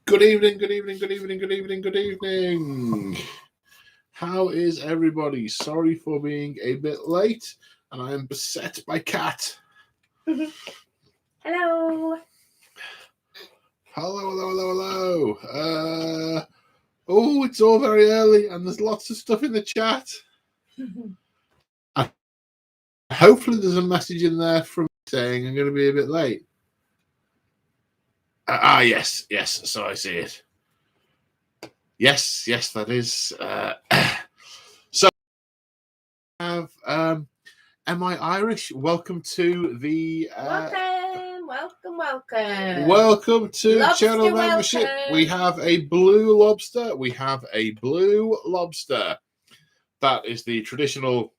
Good evening, good evening, good evening, good evening, good evening. How is everybody? Sorry for being a bit late, and I am beset by cat. Hello. Hello, hello, hello, hello. Oh, it's all very early, and there's lots of stuff in the chat. Hopefully there's a message in there from saying I'm going to be a bit late. Yes, so I see it. Yes, that is. So, have am I Irish? Welcome to the. Welcome to Lobster channel membership. welcome. We have a blue lobster. That is the traditional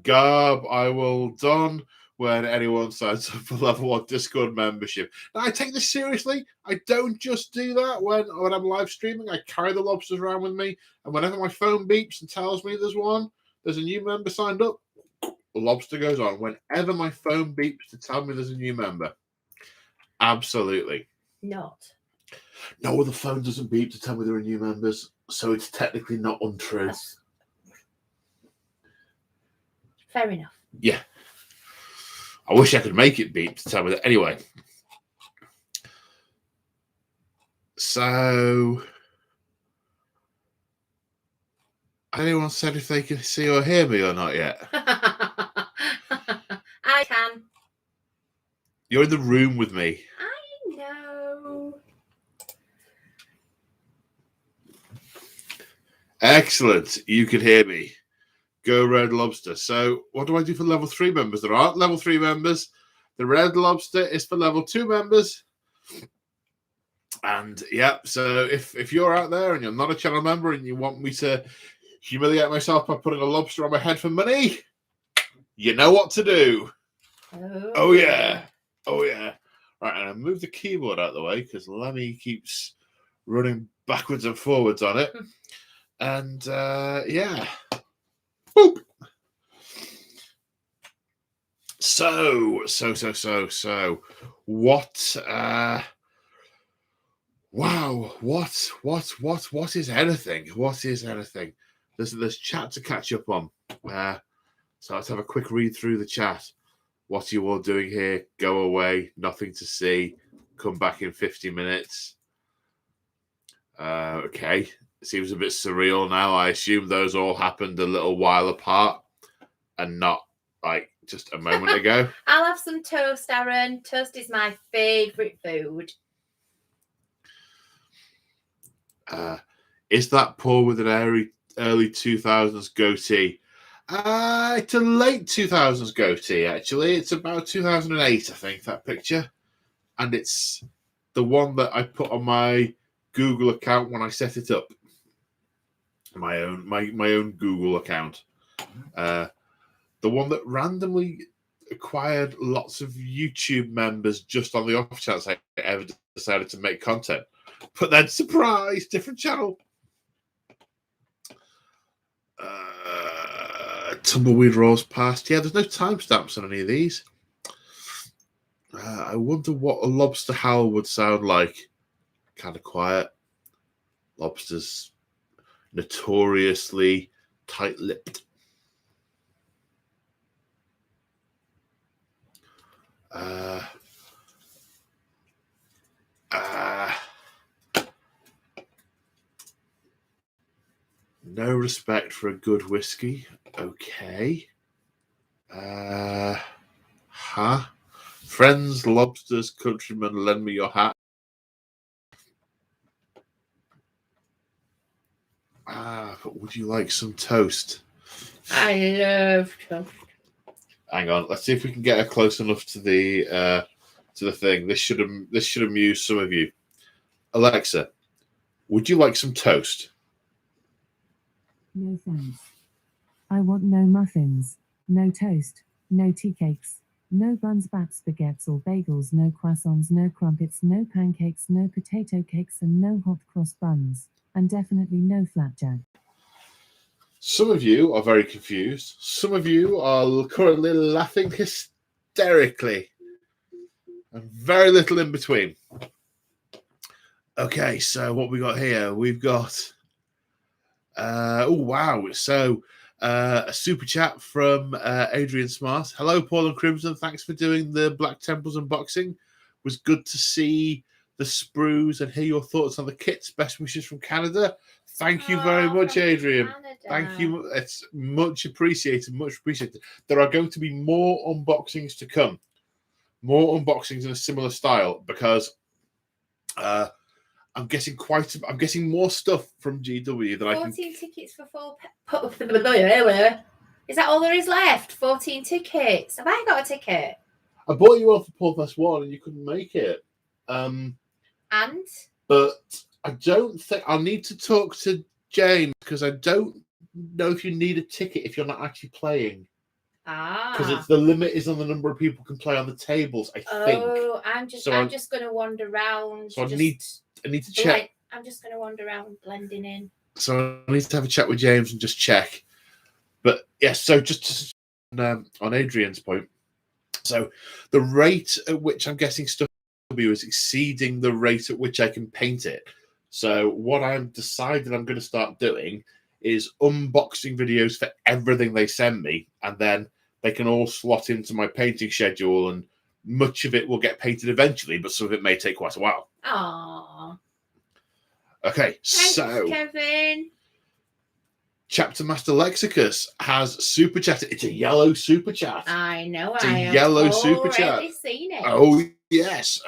garb I will don when anyone signs up for level 1 Discord membership. Now, I take this seriously. I don't just do that when I'm live streaming. I carry the lobsters around with me, and whenever my phone beeps and tells me there's a new member signed up, the lobster goes on. Whenever my phone beeps to tell me there's a new member. Absolutely. Not. No, the phone doesn't beep to tell me there are new members, so it's technically not untrue. Fair enough. Yeah. I wish I could make it beep to tell me that. Anyway. So, anyone said if they can see or hear me or not yet? I can. You're in the room with me. I know. Excellent. You can hear me. Go Red Lobster. So what do I do for level 3 members? There aren't level 3 members. The Red Lobster is for level 2 members. And yeah, so if you're out there and you're not a channel member and you want me to humiliate myself by putting a lobster on my head for money, you know what to do. Oh yeah. Right, and I move the keyboard out of the way because Lemmy keeps running backwards and forwards on it. And yeah. Boop. So what wow, what is anything? There's chat to catch up on. So let's have a quick read through the chat. What are you all doing here? Go away, nothing to see. Come back in 50 minutes. Okay. Seems a bit surreal now. I assume those all happened a little while apart and not like just a moment ago. I'll have some toast, Aaron. Toast is my favourite food. Is that Paul with an early 2000s goatee? It's a late 2000s goatee, actually. It's about 2008, I think, that picture. And it's the one that I put on my Google account when I set it up. My own Google account. The one that randomly acquired lots of YouTube members just on the off chance I ever decided to make content. But then, surprise, different channel. Tumbleweed rolls past. Yeah, there's no timestamps on any of these. I wonder what a lobster howl would sound like. Kind of quiet. Lobsters notoriously tight-lipped. No respect for a good whiskey. Okay. Friends, lobsters, countrymen, lend me your hat. But would you like some toast? I love toast. Hang on, let's see if we can get her close enough to the thing. This should amuse some of you. Alexa, would you like some toast? No thanks. I want no muffins, no toast, no tea cakes, no buns, bats, baguettes or bagels, no croissants, no crumpets, no pancakes, no potato cakes and no hot cross buns, and definitely no flapjack. Some of you are very confused. Some of you are currently laughing hysterically. And very little in between. Okay, so what we got here? We've got oh wow! So a super chat from Adrian Smart. Hello, Paul and Crimson. Thanks for doing the Black Temples unboxing. Was good to see the sprues and hear your thoughts on the kits. Best wishes from Canada. Thank you very much, from Adrian. Canada. Thank you. It's much appreciated. Much appreciated. There are going to be more unboxings to come. More unboxings in a similar style because I'm getting more stuff from GW than I can. 14 tickets for full. Is that all there is left? 14 tickets. Have I got a ticket? I bought you one for Paul Fest 1 and you couldn't make it. And? But I don't think I'll need to talk to James because I don't know if you need a ticket if you're not actually playing. Because it's the limit is on the number of people can play on the tables, I think. Oh, I'm just going to wander around. So I need to check. I'm just going to wander around blending in. So I need to have a chat with James and just check. But yes, so just on Adrian's point. So the rate at which I'm getting stuff is exceeding the rate at which I can paint it. So what I've decided I'm going to start doing is unboxing videos for everything they send me, and then they can all slot into my painting schedule, and much of it will get painted eventually, but some of it may take quite a while. Aww. Okay, Thanks, so Kevin. Chapter Master Lexicus has super chatted. It's a yellow super chat. I know. It's I a have yellow super chat. already seen it. Oh yes,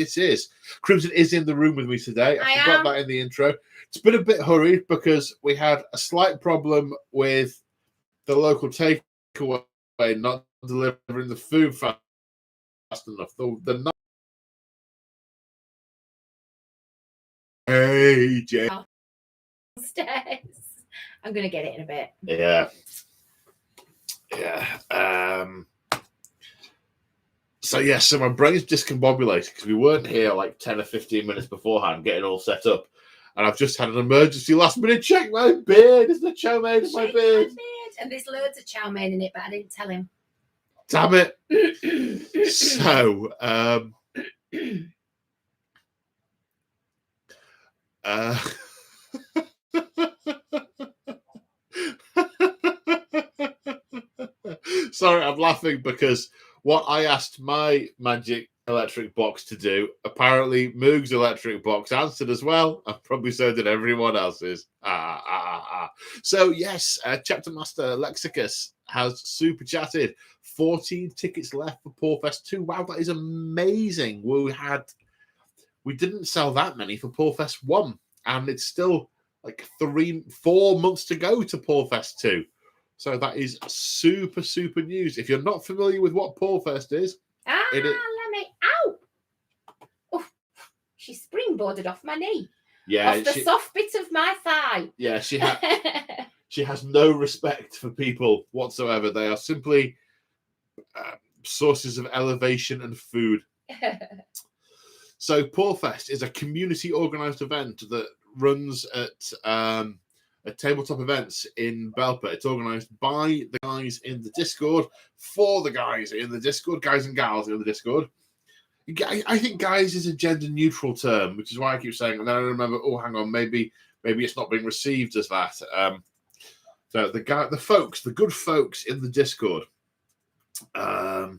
it is. Crimson is in the room with me today. I forgot that in the intro. It's been a bit hurried because we had a slight problem with the local takeaway not delivering the food fast enough. Hey, Jay. Stairs. I'm gonna get it in a bit. Yeah. So my brain's discombobulated because we weren't here like 10 or 15 minutes beforehand getting all set up. And I've just had an emergency last minute check my beard. There's no chow mein in my beard. And there's loads of chow mein in it, but I didn't tell him. Damn it. So, sorry, I'm laughing because what I asked my magic electric box to do, apparently Moog's electric box answered as well, and probably so did everyone else's. So yes, Chapter Master Lexicus has super chatted. 14 tickets left for Porfest 2. Wow, that is amazing. We didn't sell that many for Porfest 1, and it's still like 4 months to go to Porfest 2. So that is super, super news. If you're not familiar with what Porfest is, let me. Ow! Oh, she springboarded off my knee. Yeah, off the soft bit of my thigh. Yeah, she has no respect for people whatsoever. They are simply sources of elevation and food. So Porfest is a community organised event that runs at tabletop events in Belper. It's organised by the guys in the Discord, for the guys in the Discord, guys and gals in the Discord. I think guys is a gender neutral term, which is why I keep saying, and then I remember, oh, hang on, maybe it's not being received as that. So the good folks in the Discord. The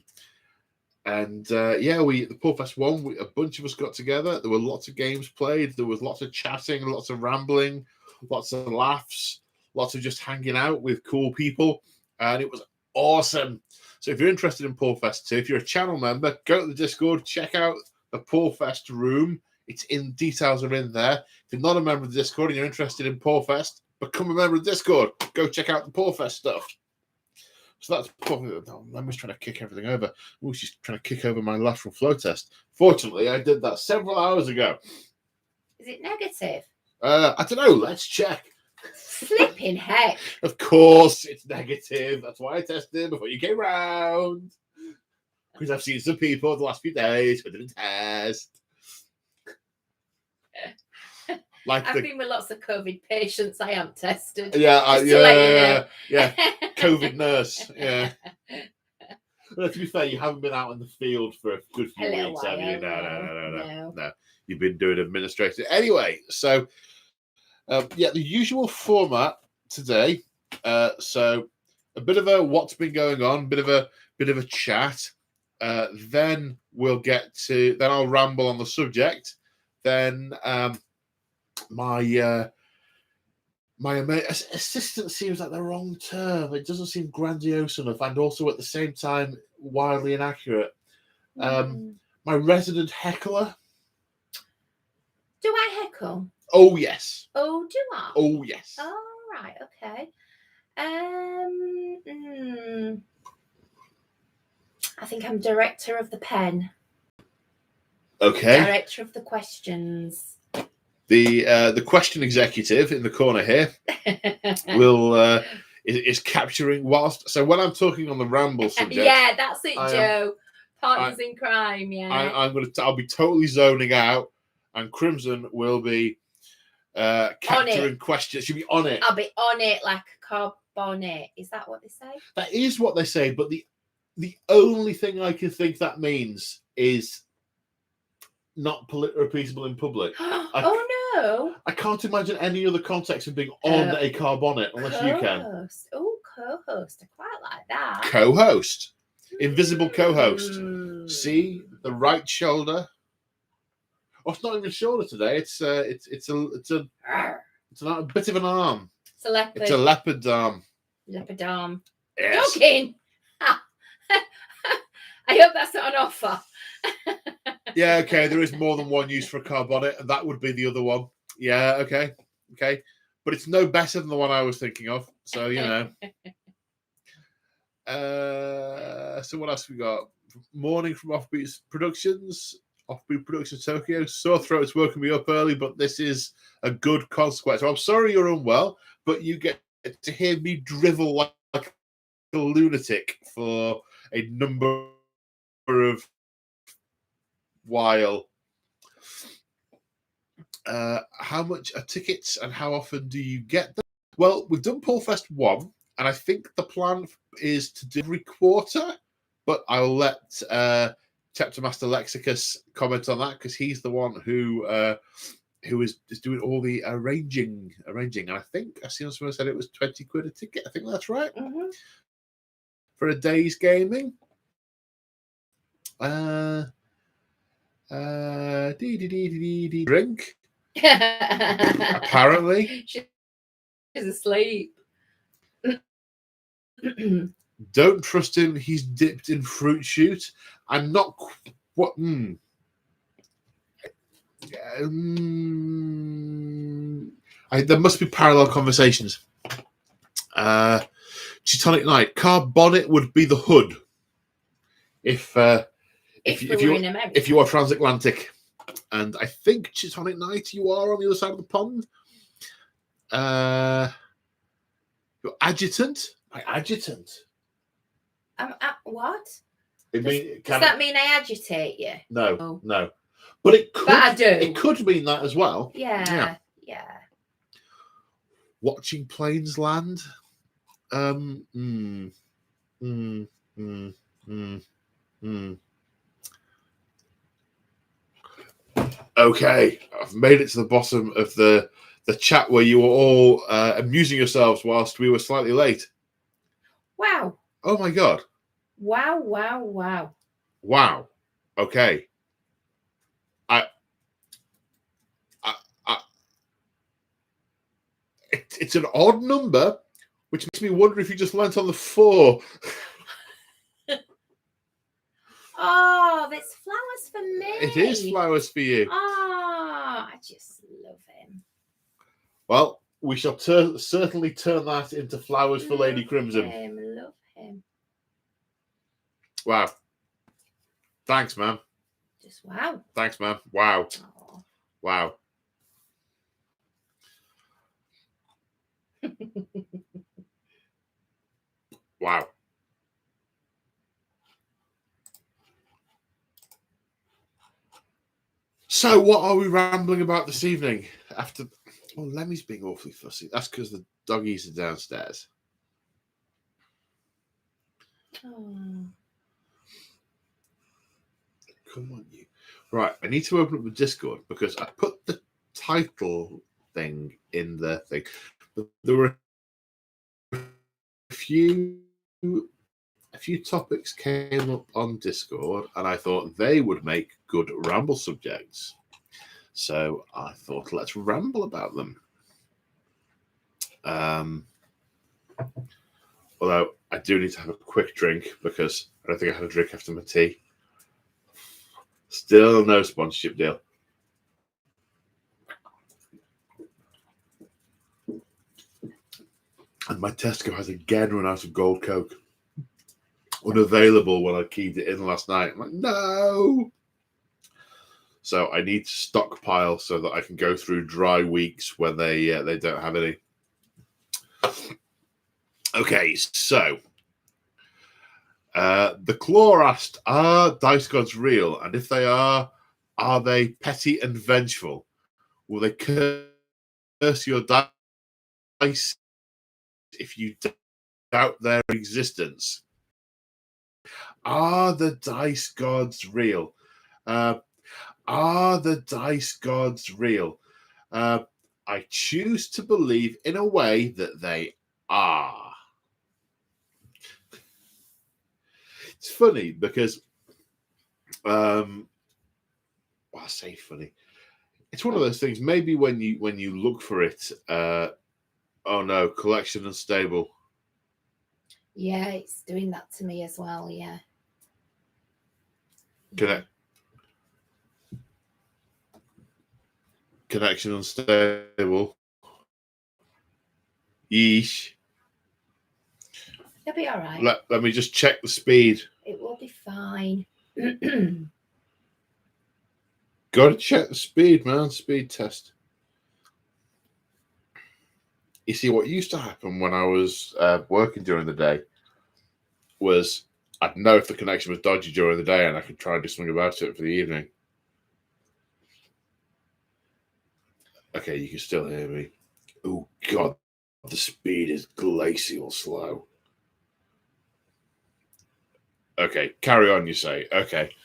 Porfest 1, a bunch of us got together. There were lots of games played. There was lots of chatting, lots of rambling, lots of laughs, lots of just hanging out with cool people. And it was awesome. So if you're interested in Porfest 2, if you're a channel member, go to the Discord, check out the Porfest room. Details are in there. If you're not a member of the Discord and you're interested in Porfest, become a member of the Discord. Go check out the Porfest stuff. So that's probably. Emma's trying to kick everything over. Oh, she's trying to kick over my lateral flow test. Fortunately, I did that several hours ago. Is it negative? I don't know. Let's check. Flipping heck. Of course, it's negative. That's why I tested before you came round. Because I've seen some people the last few days who didn't test. I've been with lots of COVID patients. I am tested. Yeah. COVID nurse. Yeah. But to be fair, you haven't been out in the field for a good few weeks, have you? No. you've been doing administrative. Anyway, so the usual format today. So a bit of a what's been going on, bit of a chat. Then I'll ramble on the subject. Then my assistant seems like the wrong term. It doesn't seem grandiose enough, and also at the same time wildly inaccurate. My resident heckler. Do I heckle? Oh yes. Oh, do I? Oh yes. Oh, right. Okay. I think I'm director of the pen. Okay. Director of the questions. The question executive in the corner here is capturing whilst. So when I'm talking on the ramble subject, yeah, that's it, Joe. Partners in crime. Yeah. I'll be totally zoning out, and Crimson will be capturing questions. She'll be on it. I'll be on it like a cob on it. Is that what they say? That is what they say, but the only thing I can think that means is not repeatable in public. Oh no! I can't imagine any other context of being on a car bonnet unless you can. Oh, co-host. I quite like that. Co-host. Invisible co-host. See the right shoulder. Oh, it's not even shoulder today. It's a bit of an arm. It's a leopard. It's a leopard arm. Leopard arm. Yes. Joking. I hope that's not an offer. Yeah, okay. There is more than one use for a car bonnet, and that would be the other one. Yeah, okay. But it's no better than the one I was thinking of. So, you know. So what else we got? Morning from Offbeat Productions Tokyo. Sore throat's woken me up early, but this is a good consequence. So I'm sorry you're unwell, but you get to hear me drivel like a lunatic for a number of while. How much are tickets and how often do you get them? Well, we've done Pullfest 1, and I think the plan is to do every quarter, but I'll let Chapter Master Lexicus comment on that because he's the one who is doing all the arranging. And I think I seen someone said it was 20 quid a ticket. I think that's right. Mm-hmm. For a day's gaming. Drink. Apparently. She's asleep. Don't trust him. He's dipped in fruit shoot. I'm not. What? There must be parallel conversations. Teutonic Knight. Car bonnet would be the hood. If you are transatlantic, and I think Teutonic Knight, you are on the other side of the pond. Your adjutant. My adjutant. What? Does that mean I agitate you? No. But it could. But I do. It could mean that as well. Yeah. Watching planes land. Okay, I've made it to the bottom of the chat where you were all amusing yourselves whilst we were slightly late. Wow. Oh my god. Wow. Okay. It's an odd number, which makes me wonder if you just learnt on the 4. Oh, there's flowers for me. It is flowers for you. Oh, I just love him. Well, we shall certainly turn that into flowers for Lady Crimson. Love him. Wow. Thanks, man. Just wow. Thanks, man. Wow. Oh. Wow. Wow. So, what are we rambling about this evening? Lemmy's being awfully fussy. That's because the doggies are downstairs. Oh. Come on, you. Right, I need to open up the Discord because I put the title thing in the thing. But there were a few topics came up on Discord, and I thought they would make good ramble subjects. So I thought, let's ramble about them. Although I do need to have a quick drink because I don't think I had a drink after my tea. Still no sponsorship deal. And my Tesco has again run out of Gold Coke. Unavailable when I keyed it in last night. I'm like, no! So I need to stockpile so that I can go through dry weeks when they don't have any. Okay, so the Claw asked, are dice gods real? And if they are they petty and vengeful? Will they curse your dice if you doubt their existence? Are the dice gods real? Are the dice gods real? I choose to believe in a way that they are. It's funny because, I say funny. It's one of those things. Maybe when you look for it, oh no, collection unstable. Yeah, it's doing that to me as well. Yeah. Connection unstable. Yeesh. It'll be all right. Let me just check the speed. It will be fine. Got to check the speed, man. Speed test. You see, what used to happen when I was working during the day was I'd know if the connection was dodgy during the day and I could try and do something about it for the evening. Okay, you can still hear me. Oh, God. The speed is glacial slow. Okay, carry on, you say. Okay.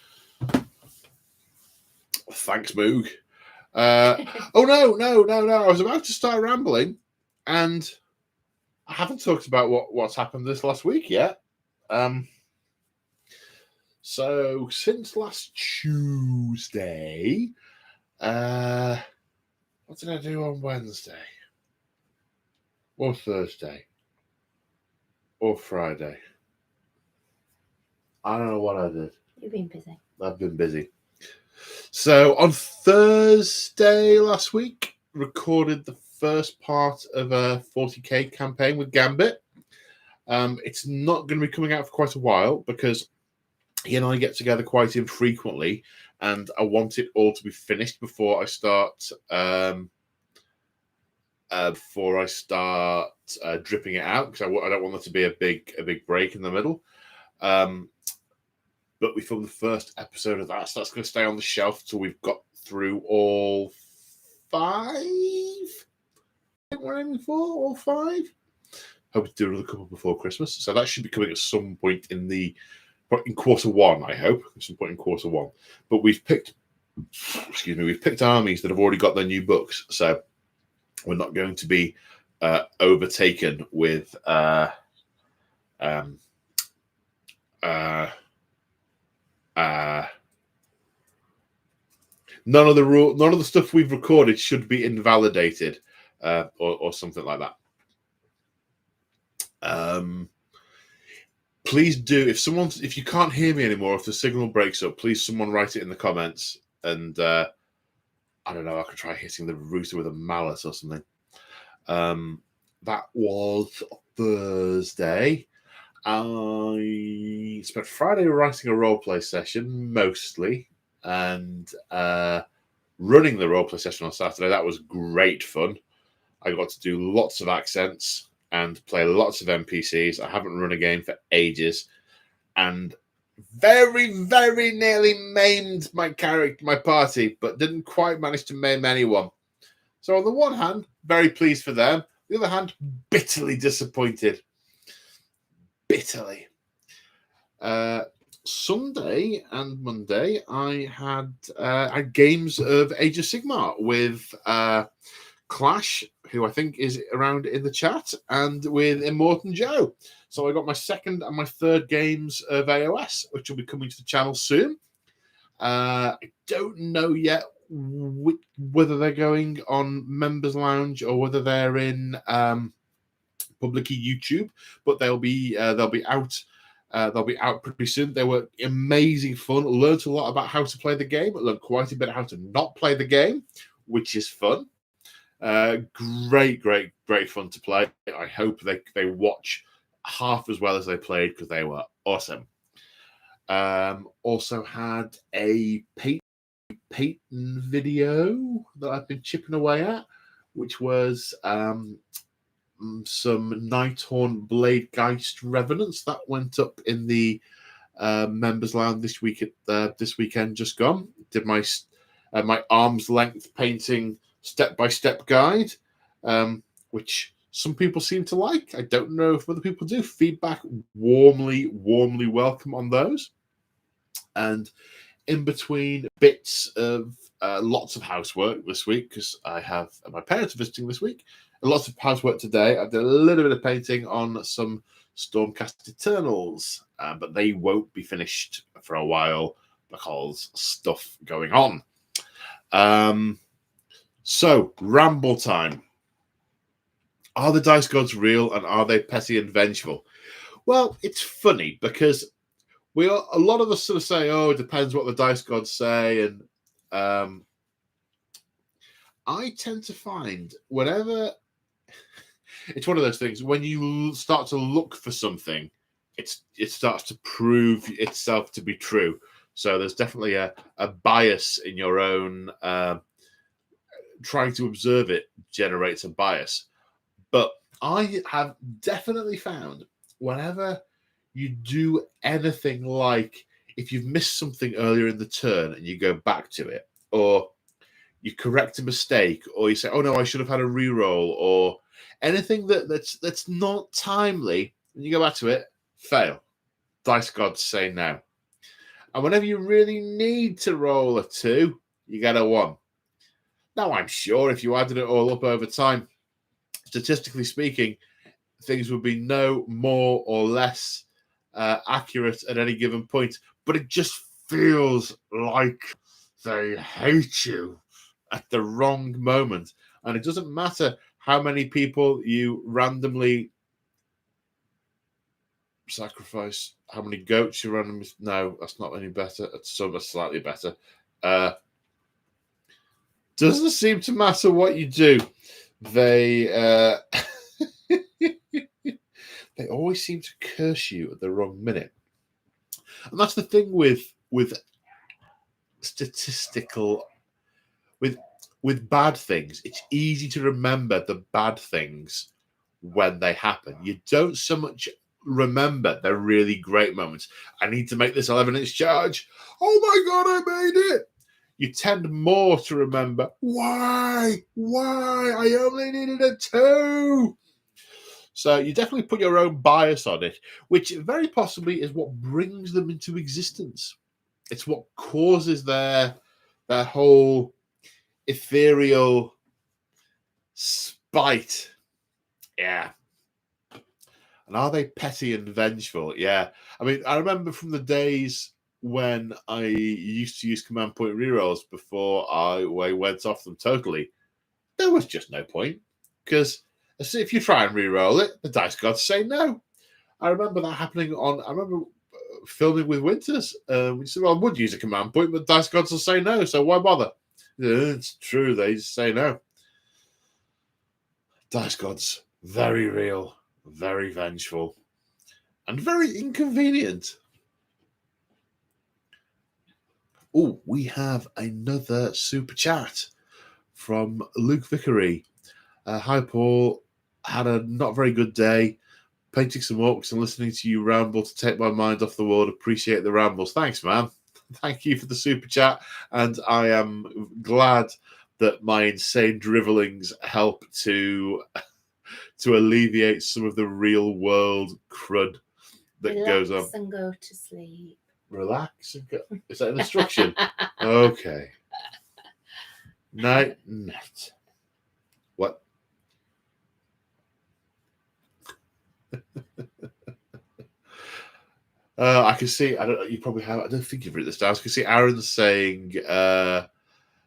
Thanks, Moog. Oh, no. I was about to start rambling, and I haven't talked about what's happened this last week yet. So, since last Tuesday, what did I do on Wednesday? Or Thursday? Or Friday? I don't know what I did. You've been busy. I've been busy. So on Thursday last week, recorded the first part of a 40k campaign with Gambit. It's not going to be coming out for quite a while because he and I get together quite infrequently, and I want it all to be finished before I start. Dripping it out because I don't want there to be a big break in the middle. But we filmed the first episode of that, so that's going to stay on the shelf till we've got through all 5. I think we're aiming for all 5. Hope to do another couple before Christmas, so that should be coming at some point in quarter 1. I hope at some point in quarter 1. But we've picked armies that have already got their new books, so we're not going to be overtaken with none of the stuff we've recorded should be invalidated or something like that. Please do, if you can't hear me anymore, if the signal breaks up, please someone write it in the comments, and I don't know, I could try hitting the router with a mallet or something. That was Thursday. I spent Friday writing a roleplay session mostly, and running the roleplay session on Saturday. That was great fun. I got to do lots of accents and play lots of NPCs. I haven't run a game for ages, and very, very nearly maimed my party, but didn't quite manage to maim anyone. So on the one hand, very pleased for them. On the other hand, bitterly disappointed. Bitterly. Sunday and Monday, I had games of Age of Sigmar with Clash, who I think is around in the chat, and with Immortan Joe. So I got my second and my third games of AOS, which will be coming to the channel soon. I don't know yet whether they're going on Members Lounge or whether they're in publicly YouTube, but they'll be out. They'll be out pretty soon. They were amazing fun. Learned a lot about how to play the game. Learned quite a bit how to not play the game, which is fun. Great fun to play. I hope they watch half as well as they played because they were awesome. Also had a Peyton video that I've been chipping away at, which was some Nighthorn Bladegeist Revenants that went up in the members lounge this weekend just gone. Did my arm's length painting step-by-step guide, which some people seem to like. I don't know if other people do. Feedback warmly welcome on those. And in between bits of lots of housework this week, because I have my parents visiting this week, and lots of housework today. I did a little bit of painting on some Stormcast Eternals, but they won't be finished for a while because stuff going on. So, ramble time. Are the dice gods real, and are they petty and vengeful? Well, it's funny because a lot of us sort of say, "Oh, it depends what the dice gods say," and I tend to find whenever it's one of those things when you start to look for something, it starts to prove itself to be true. So there's definitely a bias in your own trying to observe it generates a bias. But I have definitely found whenever you do anything like if you've missed something earlier in the turn and you go back to it, or you correct a mistake, or you say, "Oh no, I should have had a reroll," or anything that's not timely, and you go back to it, fail. Dice gods say no. And whenever you really need to roll a 2, you get a 1. Now, I'm sure if you added it all up over time, statistically speaking, things would be no more or less accurate at any given point. But it just feels like they hate you at the wrong moment. And it doesn't matter how many people you randomly sacrifice, how many goats you randomly... No, that's not any better. It's slightly better. Doesn't seem to matter what you do. They they always seem to curse you at the wrong minute. And that's the thing with statistical... With bad things, it's easy to remember the bad things when they happen. You don't so much remember the really great moments. I need to make this 11-inch charge. Oh my God, I made it. You tend more to remember, why? I only needed a 2. So you definitely put your own bias on it, which very possibly is what brings them into existence. It's what causes their whole ethereal spite. Yeah. And are they petty and vengeful? Yeah. I mean, I remember from the days when I used to use command point rerolls before I went off them totally, there was just no point. Because if you try and reroll it, the dice gods say no. I remember that happening I remember filming with Winters. We said, well, I would use a command point, but dice gods will say no, so why bother? It's true, they just say no. Dice gods, very real, very vengeful, and very inconvenient. Oh, we have another super chat from Luke Vickery. Hi, Paul. Had a not very good day. Painting some orcs and listening to you ramble to take my mind off the world. Appreciate the rambles. Thanks, man. Thank you for the super chat. And I am glad that my insane dribblings help to alleviate some of the real world crud that goes on. Relax and go to sleep. relax and go. Is that an instruction? Okay. Night. What? I can see. I don't. You probably have. I don't think you've written this down. I can see Aaron saying,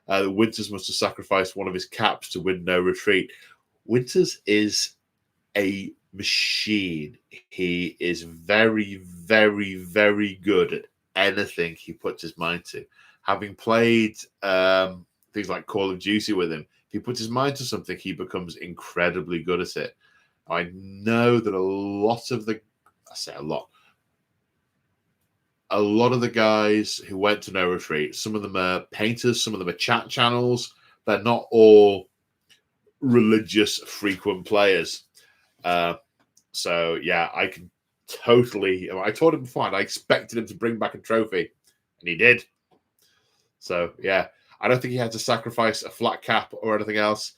"Winters must have sacrificed one of his caps to win no retreat." Winters is a machine. He is very, very, very good at anything he puts his mind to. Having played things like Call of Duty with him, if he puts his mind to something, he becomes incredibly good at it. I know that a lot of the guys who went to No Retreat, some of them are painters, some of them are chat channels. They're not all religious frequent players. So yeah, I can totally. I told him before, and I expected him to bring back a trophy, and he did. So yeah, I don't think he had to sacrifice a flat cap or anything else.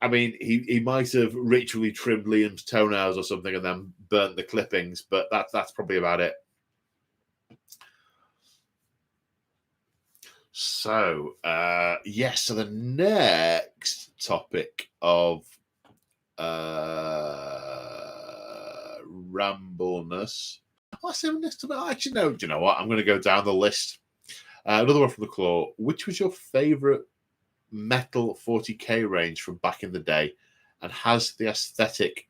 I mean, he might have ritually trimmed Liam's toenails or something, and then burnt the clippings, but that's probably about it. So yes, so the next topic of rambleness. Actually, no. Do you know what? I'm going to go down the list. Another one from the Claw. Which was your favourite metal 40k range from back in the day, and has the aesthetic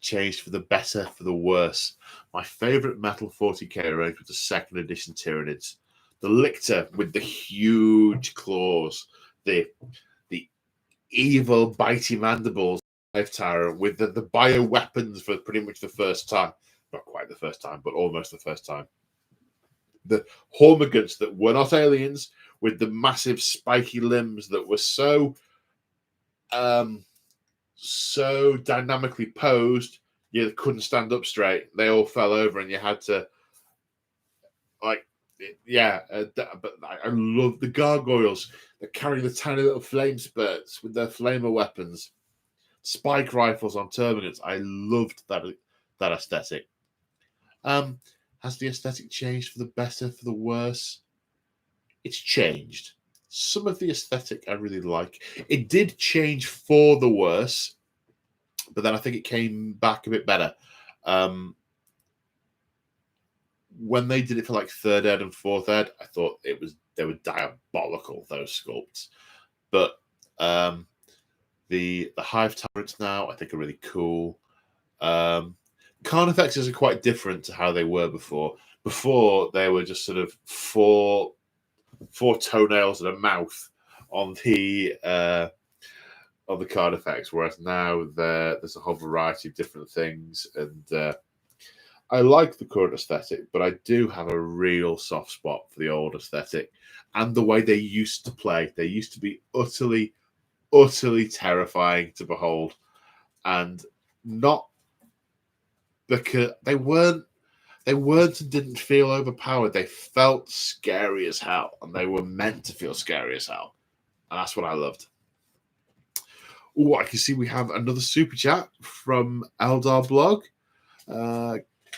changed for the better, for the worse? My favourite metal 40k range was the second edition Tyranids. The Lictor with the huge claws, the evil bitey mandibles, Tower with the bioweapons for pretty much the first time. Not quite the first time, but almost the first time. The Hormigants that were not aliens, with the massive spiky limbs that were so dynamically posed, you couldn't stand up straight. They all fell over, and you had to but I love the gargoyles that carry the tiny little flame spurts with their flamer weapons. Spike rifles on terminals. I loved that aesthetic. Has the aesthetic changed for the better, for the worse? It's changed. Some of the aesthetic I really like. It did change for the worse, but then I think it came back a bit better. When they did it for like third ed and fourth ed, I thought they were diabolical, those sculpts. But the hive turrets now I think are really cool. Carnifexes are quite different to how they were before. Before they were just sort of four toenails and a mouth on the Carnifex, whereas now there's a whole variety of different things. And I like the current aesthetic, but I do have a real soft spot for the old aesthetic and the way they used to play. They used to be utterly, utterly terrifying to behold, and not because they weren't and didn't feel overpowered. They felt scary as hell, and they were meant to feel scary as hell, and that's what I loved. Oh, I can see we have another super chat from Eldar Blog.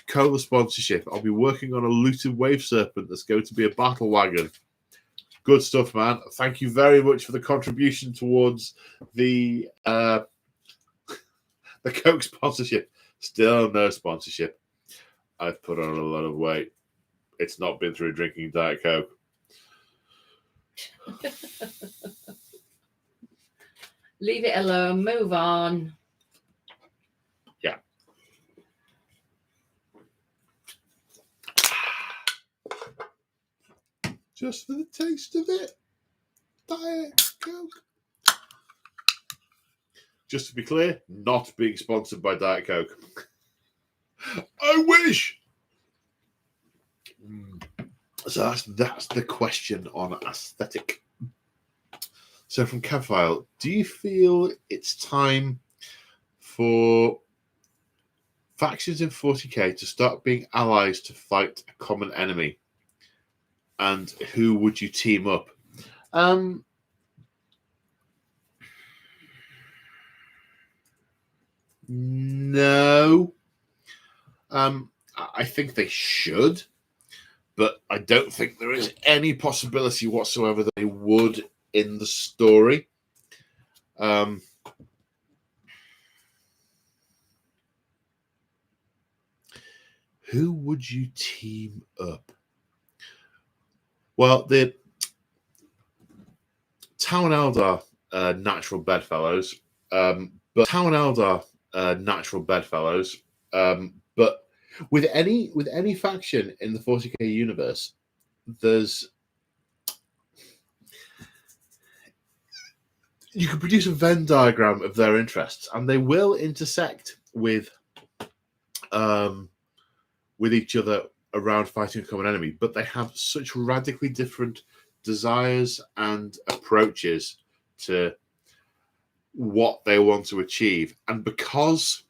Cola sponsorship. I'll be working on a looted wave serpent that's going to be a battle wagon. Good stuff, man. Thank you very much for the contribution towards the Coke sponsorship. Still no sponsorship. I've put on a lot of weight. It's not been through drinking Diet Coke. Leave it alone. Move on. Yeah. Just for the taste of it. Diet Coke. Just to be clear, not being sponsored by Diet Coke. I wish. So that's the question on aesthetic. So from Cavfile, do you feel it's time for factions in 40k to start being allies to fight a common enemy? And who would you team up? No. I think they should, but I don't think there is any possibility whatsoever that they would in the story. Who would you team up? Well, the Town Eldar natural bedfellows, but with any faction in the 40k universe, you can produce a Venn diagram of their interests, and they will intersect with each other around fighting a common enemy, but they have such radically different desires and approaches to what they want to achieve. And because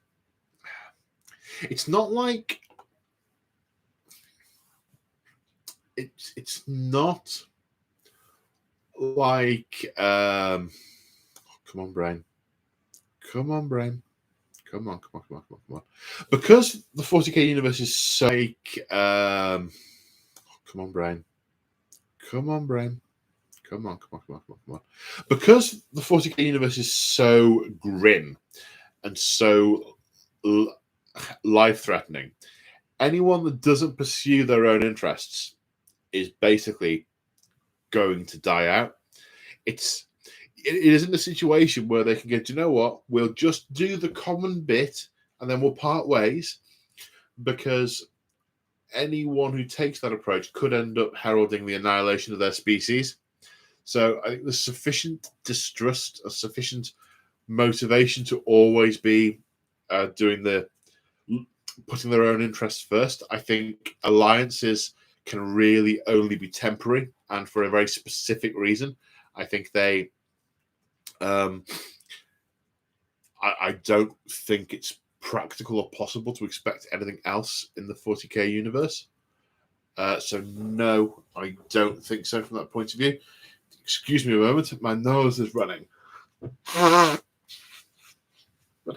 it's not like it's not like come on brain, because the 40k universe is so like come on brain, because the 40k universe is so grim and so life-threatening, anyone that doesn't pursue their own interests is basically going to die out. It isn't a situation where they can go, do you know what, we'll just do the common bit and then we'll part ways, because anyone who takes that approach could end up heralding the annihilation of their species. So I think there's sufficient distrust, a sufficient motivation to always be putting their own interests first. I think alliances can really only be temporary and for a very specific reason. I think they I don't think it's practical or possible to expect anything else in the 40k universe. So no, I don't think so from that point of view. Excuse me a moment, my nose is running. But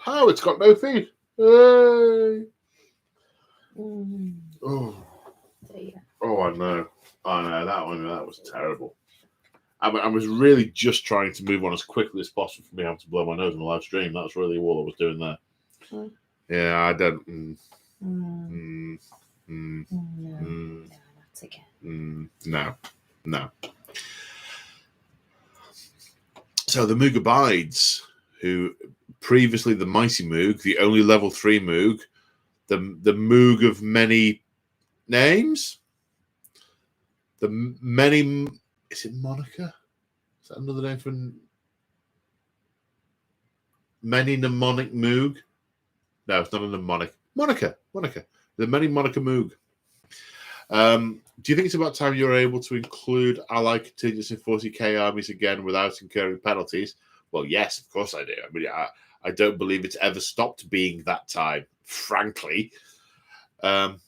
how? It's got no feet. Hey. Oh, I know. That was terrible. I was really just trying to move on as quickly as possible for me having to blow my nose on a live stream. That's really all I was doing there. Yeah, I don't. No, that's okay. No. So the Moog Abides, who previously the Mighty Moog, the only level 3 Moog, the Moog of many names, the many. Is it Monica? Is that another name for many mnemonic Moog? No, it's not a mnemonic. Monica. The many Monica Moog. Do you think it's about time you're able to include allied contingents in 40k armies again without incurring penalties? Well, yes, of course I do. I mean, I don't believe it's ever stopped being that time, frankly. But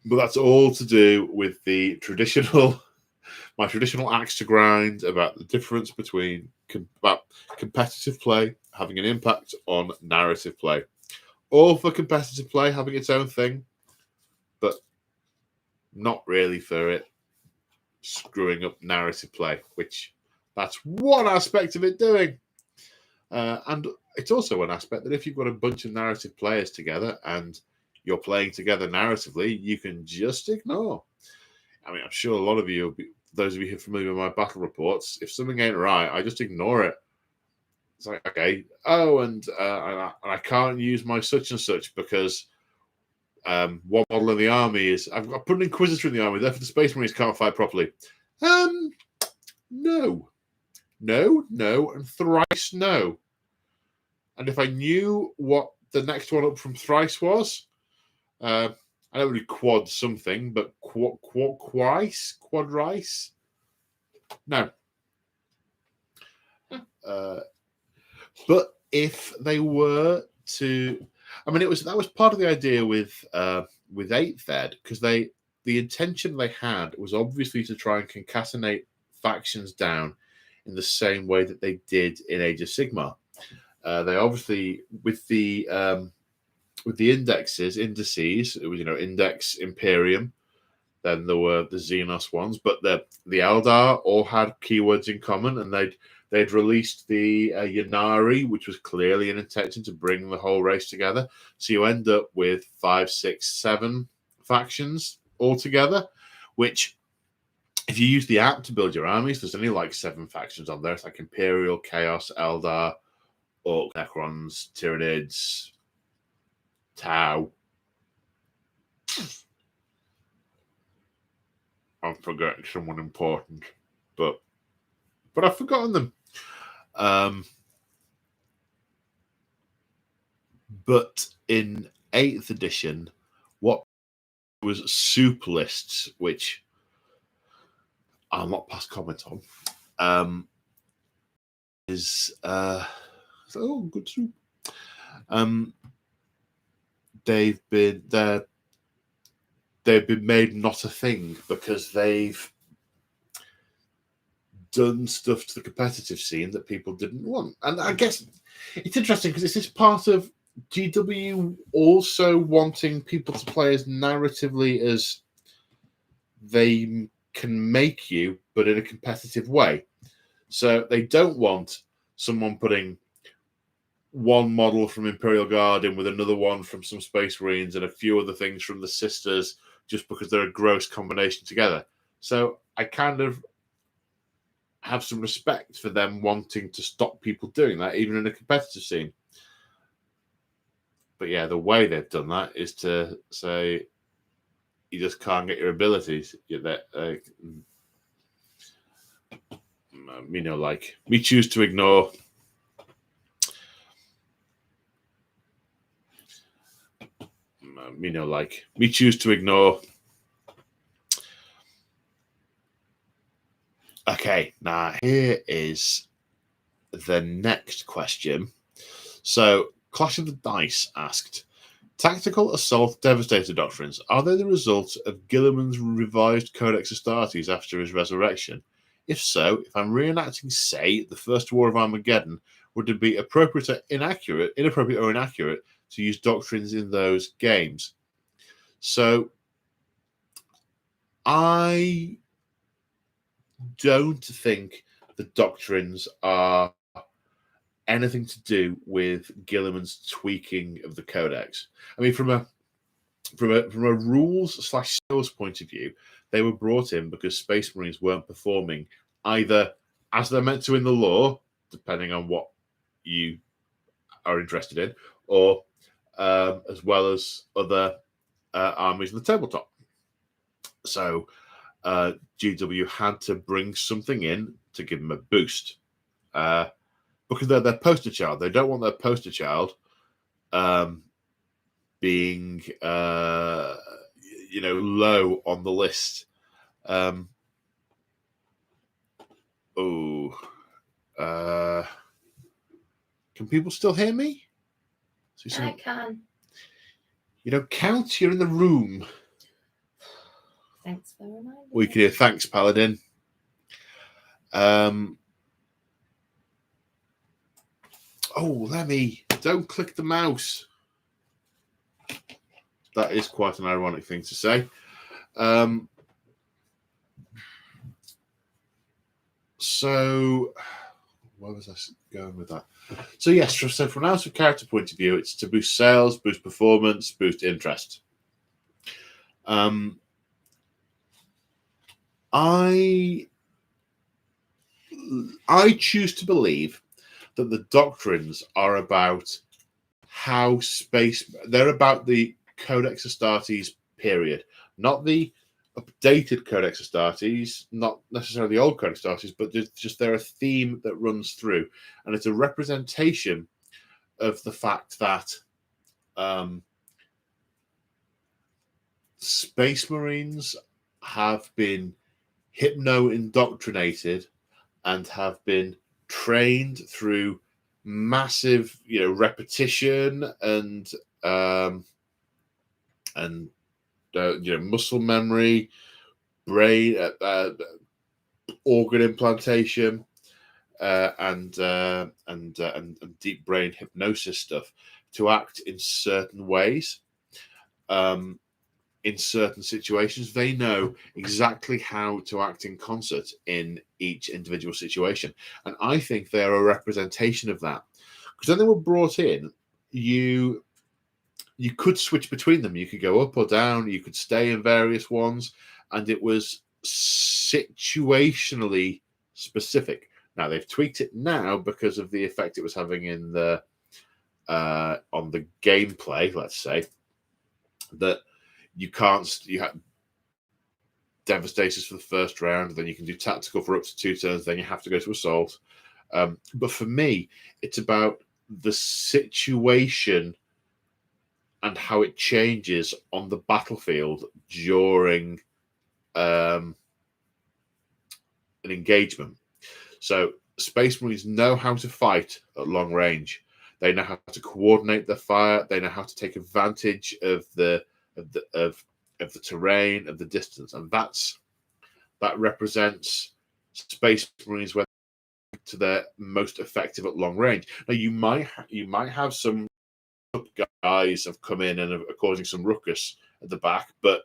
that's all to do with the my traditional axe to grind about the difference between competitive play having an impact on narrative play. All for competitive play having its own thing, but not really for it screwing up narrative play, which that's one aspect of it doing. And it's also one aspect that if you've got a bunch of narrative players together and you're playing together narratively, you can just ignore. I mean, I'm sure a lot of you, those of you who are familiar with my battle reports, if something ain't right, I just ignore it. It's like, okay, and I can't use my such and such because one model in the army is I've put an Inquisitor in the army, therefore the Space Marines can't fight properly. No, and thrice no. And if I knew what the next one up from thrice was, I don't really quad something, but quadrice? No. But if they were to, I mean, that was part of the idea with 8th Ed, because the intention they had was obviously to try and concatenate factions down in the same way that they did in Age of Sigmar. They obviously with the indices, it was Index Imperium, Then there were the Xenos ones, but the Eldar all had keywords in common, and they'd released the Ynnari, which was clearly an intention to bring the whole race together. So you end up with 5, 6, 7 factions altogether, which, if you use the app to build your armies, there's only like 7 factions on there. It's like Imperial, Chaos, Eldar, Orc, Necrons, Tyranids, Tau. I'm forgetting someone important, but I've forgotten them. But in 8th edition, what was soup lists, which I'll not pass comment on, is good soup. They've been made not a thing because they've done stuff to the competitive scene that people didn't want. And I guess it's interesting because it's this part of GW also wanting people to play as narratively as they can make you, but in a competitive way. So they don't want someone putting one model from Imperial Guard in with another one from some Space Marines and a few other things from the Sisters just because they're a gross combination together. So I kind of have some respect for them wanting to stop people doing that, even in a competitive scene. But yeah, the way they've done that is to say you just can't get your abilities. We choose to ignore. We choose to ignore. Okay, now here is the next question. So, Clash of the Dice asked, Tactical Assault Devastator Doctrines, are they the result of Gilliman's revised Codex Astartes after his resurrection? If so, if I'm reenacting, say, the First War of Armageddon, would it be inappropriate or inaccurate to use Doctrines in those games? So, I don't think the Doctrines are anything to do with Gilliman's tweaking of the Codex. I mean, from a rules/skills point of view, they were brought in because Space Marines weren't performing either as they're meant to in the lore, depending on what you are interested in, or as well as other armies on the tabletop. So GW had to bring something in to give them a boost. Because they're their poster child. They don't want their poster child being low on the list. Can people still hear me? I can. You don't count, you're in the room. Thanks for reminding We can hear thanks, Paladin. Don't click the mouse. That is quite an ironic thing to say. So, where was I going with that? So, yes, from an out of character point of view, it's to boost sales, boost performance, boost interest. I choose to believe that the Doctrines are about they're about the Codex Astartes period, not the updated Codex Astartes, not necessarily the old Codex Astartes, but just they're a theme that runs through, and it's a representation of the fact that Space Marines have been hypno-indoctrinated and have been trained through massive, repetition and muscle memory, brain, organ implantation, and deep brain hypnosis stuff to act in certain ways. in certain situations. They know exactly how to act in concert in each individual situation. And I think they are a representation of that. Because when they were brought in, you could switch between them. You could go up or down. You could stay in various ones. And it was situationally specific. Now, they've tweaked it now because of the effect it was having in the on the gameplay, let's say, that you have devastators for the first round, then you can do tactical for up to 2 turns, then you have to go to assault. But for me, it's about the situation and how it changes on the battlefield during an engagement. So Space Marines know how to fight at long range. They know how to coordinate their fire. They know how to take advantage of the terrain, of the distance, and that represents Space Marines when to their most effective at long range. Now you might have some guys have come in and are causing some ruckus at the back, but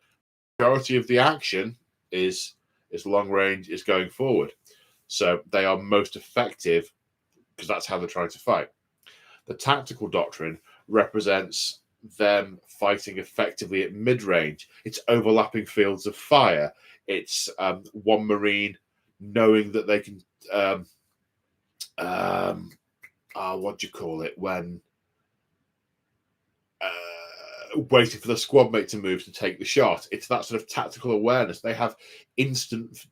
the majority of the action is long range, is going forward. So they are most effective because that's how they're trying to fight. The tactical doctrine represents them fighting effectively at mid-range. It's overlapping fields of fire. It's one Marine knowing that they can what do you call it when waiting for the squad mate to move to take the shot. It's that sort of tactical awareness. They have instant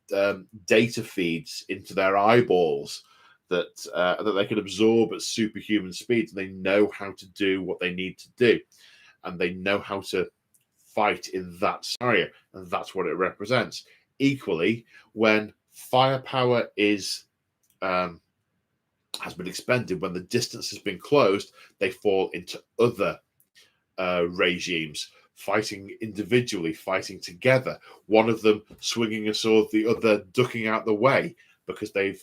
data feeds into their eyeballs that they can absorb at superhuman speeds. They know how to do what they need to do, and they know how to fight in that scenario, and that's what it represents. Equally, when firepower is has been expended, when the distance has been closed, they fall into other regimes, fighting individually, fighting together. One of them swinging a sword, the other ducking out the way, because they've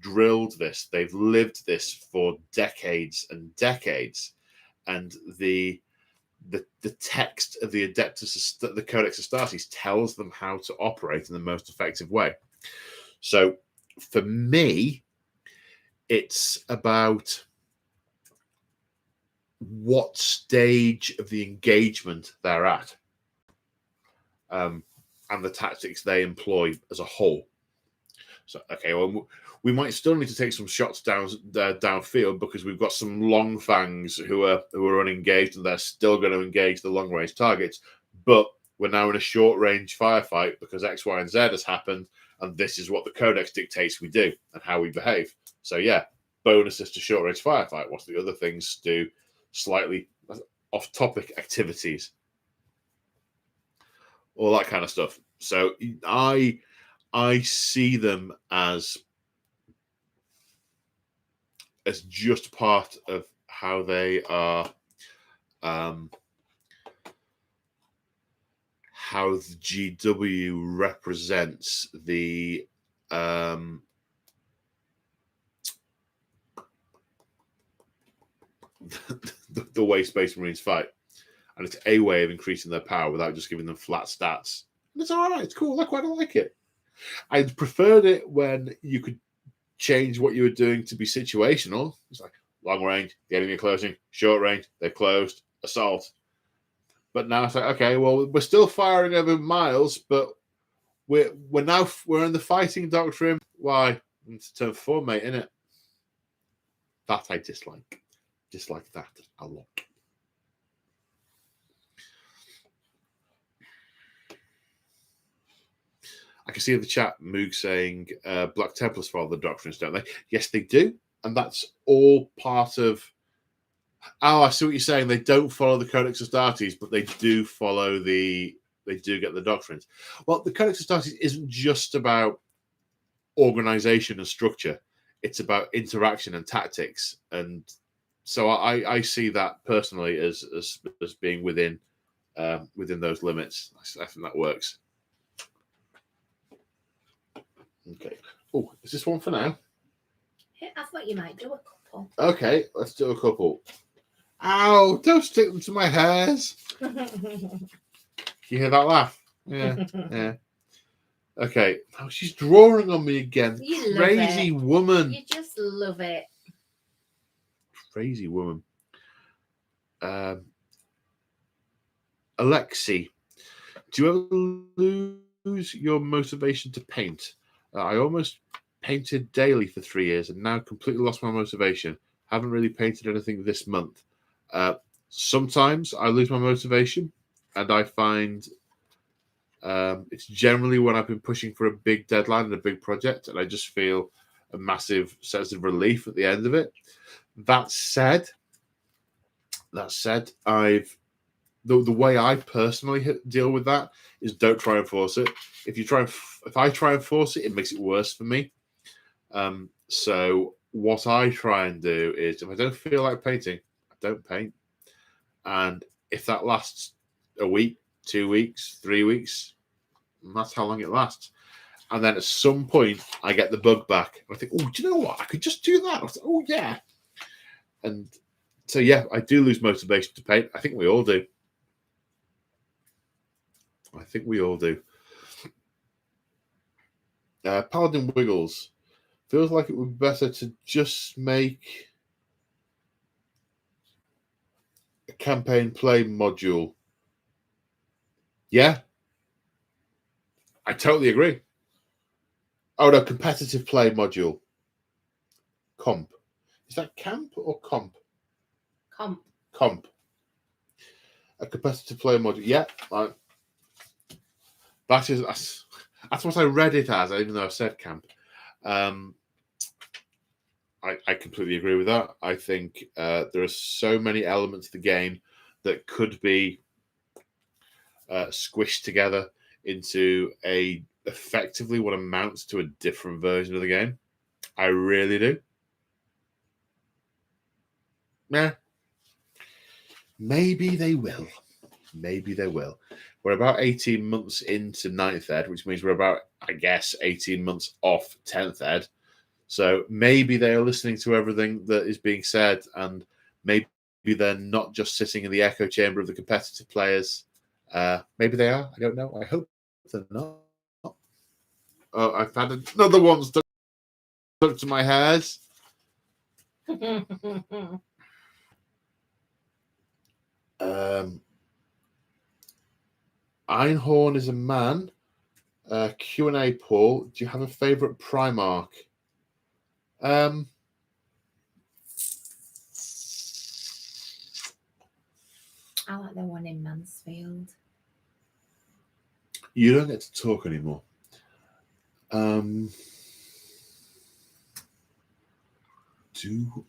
drilled this, they've lived this for decades and decades, and the text of the Adeptus, the Codex Astartes, tells them how to operate in the most effective way. So for me, it's about what stage of the engagement they're at, and the tactics they employ as a whole. So, okay, well, we might still need to take some shots downfield because we've got some long fangs who are unengaged, and they're still going to engage the long range targets. But we're now in a short range firefight because X, Y, and Z has happened, and this is what the Codex dictates we do and how we behave. So yeah, bonuses to short range firefight. What's the other things do? Slightly off topic activities, all that kind of stuff. So I see them as just part of how they are, how the GW represents the the way Space Marines fight, and it's a way of increasing their power without just giving them flat stats. And it's all right. It's cool. I quite like it. I preferred it when you could change what you were doing to be situational. It's like long range, the enemy are closing; short range, they're closed. Assault. But now it's like, okay, well, we're still firing over miles, but we're in the fighting doctrine. Why? It's turn 4, mate, innit? That I dislike. Dislike that a lot. I can see in the chat Moog saying Black Templars follow the doctrines, don't they? Yes, they do. And that's all part of... Oh, I see what you're saying. They don't follow the Codex Astartes, but they do follow they do get the doctrines. Well, the Codex Astartes isn't just about organization and structure. It's about interaction and tactics. And so I see that personally as being within those limits. I think that works. Okay. Oh, is this one for now? I thought you might do a couple. Okay, let's do a couple. Ow, don't stick them to my hairs. You hear that laugh? Yeah, yeah. Okay. Oh, she's drawing on me again. You love Crazy it. woman. You just love it. Crazy woman. Alexi, do you ever lose your motivation to paint? I almost painted daily for 3 years and now completely lost my motivation. Haven't really painted anything this month. Sometimes I lose my motivation, and I find it's generally when I've been pushing for a big deadline and a big project, and I just feel a massive sense of relief at the end of it. That said, I've the way I personally deal with that is don't try and force it. If I try and force it, it makes it worse for me. So what I try and do is, if I don't feel like painting, I don't paint. And if that lasts a week, 2 weeks, 3 weeks, that's how long it lasts. And then at some point, I get the bug back. I think, oh, do you know what? I could just do that. I was like, oh, yeah. And so, yeah, I do lose motivation to paint. I think we all do. Paladin Wiggles. Feels like it would be better to just make a campaign play module. Yeah. I totally agree. Oh, no, competitive play module. Comp. Is that camp or comp? Comp. A competitive play module. Yeah. That's what I read it as, even though I said camp. I completely agree with that. I think there are so many elements of the game that could be squished together into effectively what amounts to a different version of the game. I really do. Yeah. Maybe they will. We're about 18 months into 9th ed, which means we're about, I guess, 18 months off 10th ed. So maybe they are listening to everything that is being said, and maybe they're not just sitting in the echo chamber of the competitive players. Maybe they are. I don't know. I hope they're not. Oh, I've had another one stuck to my hairs. Einhorn is a man. Q&A, Paul. Do you have a favourite Primarch? I like the one in Mansfield. You don't get to talk anymore. Do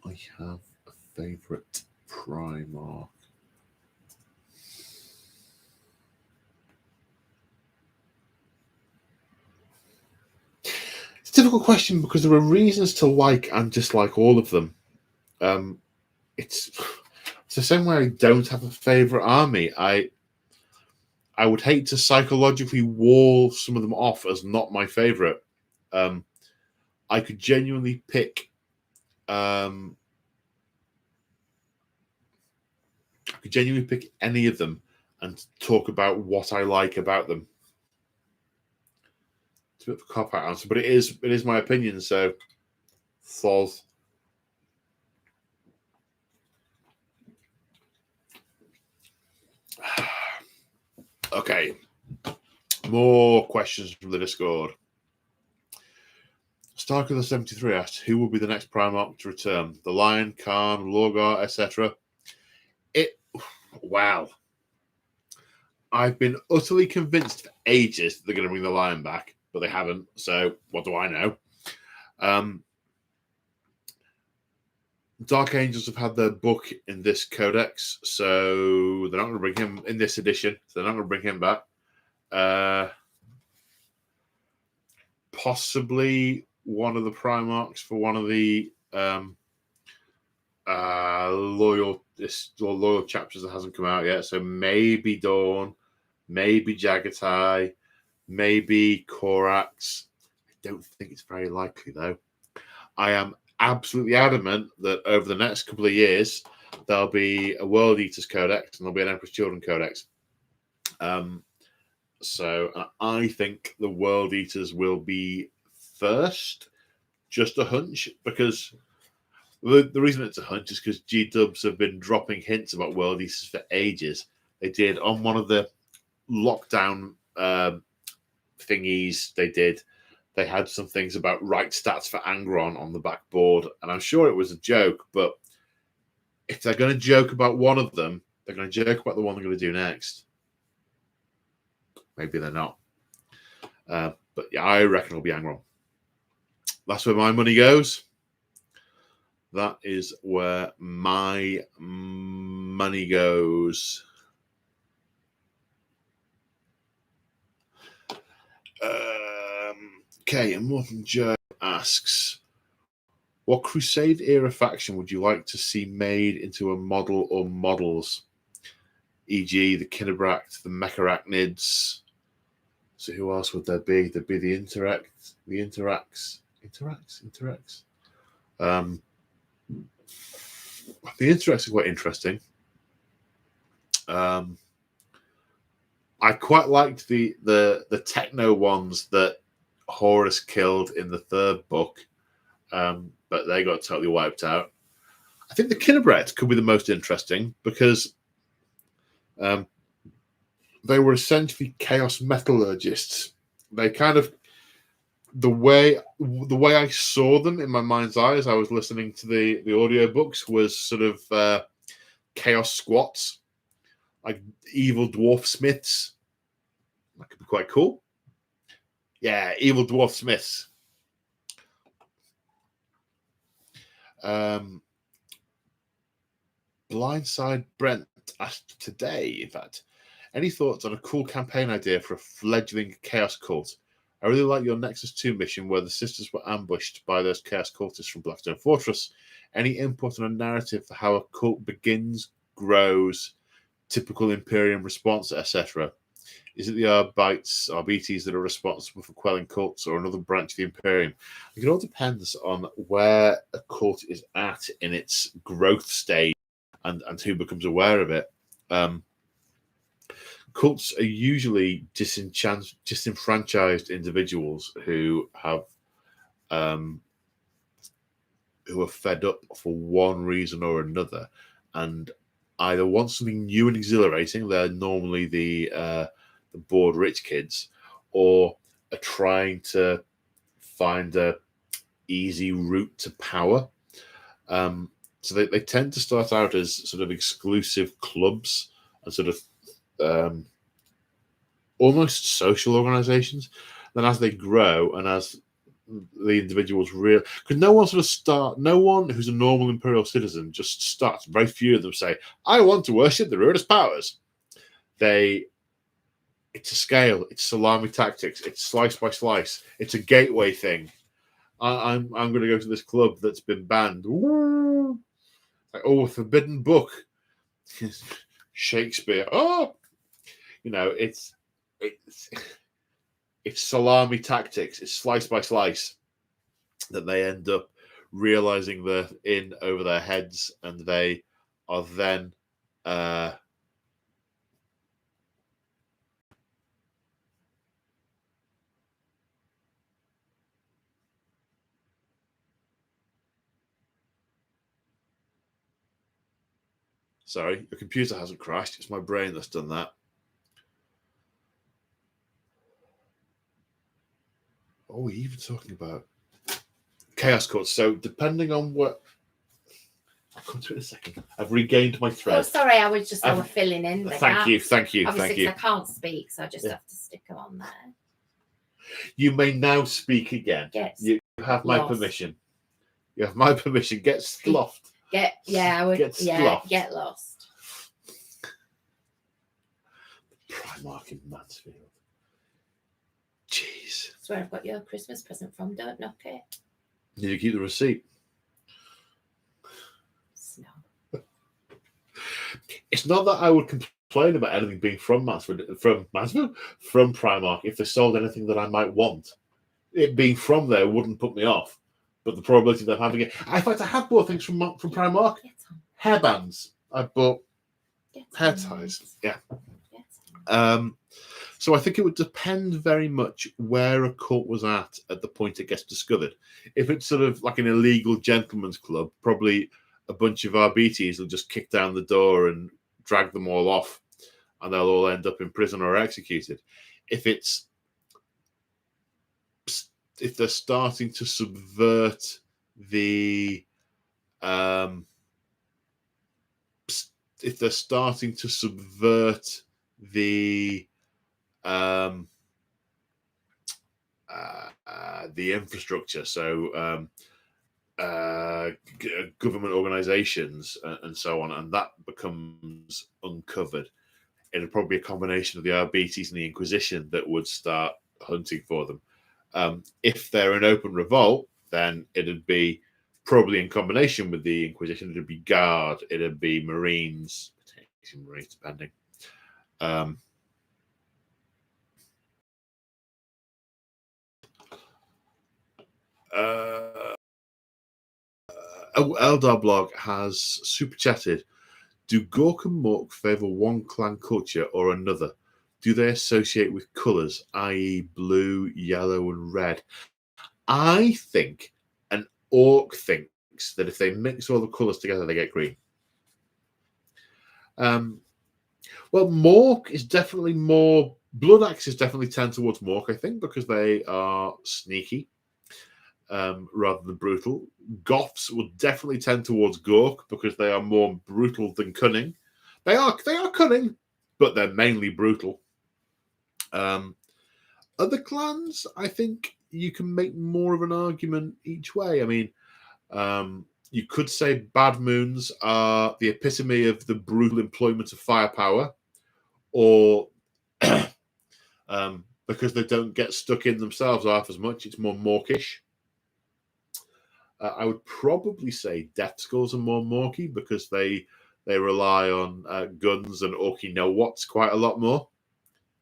I have a favourite Primarch? It's a difficult question because there are reasons to like and dislike all of them. It's the same way I don't have a favourite army. I would hate to psychologically wall some of them off as not my favourite. I could genuinely pick. Any of them and talk about what I like about them. It's a bit of a cop-out answer, but it is my opinion. So, false. Okay. More questions from the Discord. Starker the 73 asked, who will be the next Primarch to return? The Lion, Khan, Lorgar, etc. Wow. I've been utterly convinced for ages that they're going to bring the Lion back, but they haven't. So what do I know? Dark Angels have had their book in this codex, so they're not going to bring him in this edition. So they're not going to bring him back. Possibly one of the Primarchs for one of the loyal chapters that hasn't come out yet. So maybe Dawn, maybe Jagatai, maybe Korax. I don't think it's very likely though. I am absolutely adamant that over the next couple of years there'll be a World Eaters Codex and there'll be an Emperor's Children Codex. So I think the World Eaters will be first. Just a hunch, because the reason it's a hunch is because G-Dubs have been dropping hints about World Eaters for ages. They did on one of the lockdown thingies. They had some things about right stats for Angron on the backboard, and I'm sure it was a joke, but if they're going to joke about one of them, they're going to joke about the one they're going to do next. Maybe they're not. But yeah, I reckon it'll be Angron. That's where my money goes. That is where my money goes. Okay, and Morton Joe asks, what Crusade era faction would you like to see made into a model or models? E.g., the Kinnebracht, the Mecharachnids. So who else would there be? There'd be the Interacts. The Interacts are quite interesting. I quite liked the techno ones that Horus killed in the third book, but they got totally wiped out. I think the Kinnebracht could be the most interesting because they were essentially chaos metallurgists. They kind of the way I saw them in my mind's eye as I was listening to the audiobooks was sort of chaos squats, like evil dwarf smiths. That could be quite cool. Yeah, evil dwarf smiths. Blindside Brent asked today, in fact, any thoughts on a cool campaign idea for a fledgling chaos cult? I really like your Nexus 2 mission where the sisters were ambushed by those chaos cultists from Blackstone Fortress. Any input on a narrative for how a cult begins, grows, typical Imperium response, etc.? Is it the Arbites that are responsible for quelling cults or another branch of the Imperium? It all depends on where a cult is at in its growth stage and who becomes aware of it. Cults are usually disenfranchised individuals who have who are fed up for one reason or another and either want something new and exhilarating. They're normally the bored rich kids, or are trying to find a easy route to power. So they tend to start out as sort of exclusive clubs and sort of almost social organizations. Then as they grow and as the individuals because no one who's a normal Imperial citizen just starts. Very few of them say, I want to worship the Rudest powers. It's a scale, it's salami tactics, it's slice by slice, it's a gateway thing. I'm going to go to this club that's been banned. Woo! Like, a forbidden book. Shakespeare. Oh, it's salami tactics. It's slice by slice that they end up realizing they're in over their heads, and they are then sorry, your computer hasn't crashed. It's my brain that's done that. What are we even talking about? Chaos cults. So depending on what, I'll come to it in a second. I've regained my thread. Oh, sorry, I was filling in. Thank you. Obviously, I can't speak, so I just have to stick them on there. You may now speak again. You have my permission. You have my permission. Get sloughed. Get lost. Primarch in Mansfield. Jeez. That's where I've got your Christmas present from. Don't knock it. Did you keep the receipt? No. It's not that I would complain about anything being from Primarch if they sold anything that I might want. It being from there wouldn't put me off. But the probability of them having it. In fact, I have bought things from Primarch. Hairbands. I bought hair ties. Yeah. So I think it would depend very much where a cult was at the point it gets discovered. If it's sort of like an illegal gentleman's club, probably a bunch of RBTs will just kick down the door and drag them all off, and they'll all end up in prison or executed. If they're starting to subvert the if they're starting to subvert the infrastructure, so government organizations and so on, and that becomes uncovered, it'd probably be a combination of the RBTs and the Inquisition that would start hunting for them. If they're an open revolt, then it'd be probably in combination with the Inquisition. It'd be Guard, it'd be Marines, depending. Eldar Blog has super chatted. Do Gork and Mork favour one clan culture or another? Do they associate with colours, i.e. blue, yellow and red? I think an orc thinks that if they mix all the colours together, they get green. Well, Mork is definitely more... Blood Axes definitely tend towards Mork, I think, because they are sneaky rather than brutal. Goths will definitely tend towards Gork because they are more brutal than cunning. They are cunning, but they're mainly brutal. Other clans, I think you can make more of an argument each way. I mean, you could say Bad Moons are the epitome of the brutal employment of firepower, or because they don't get stuck in themselves half as much, it's more Morkish. I would probably say Death Skulls are more Morky because they rely on guns and Orky know-whats quite a lot more.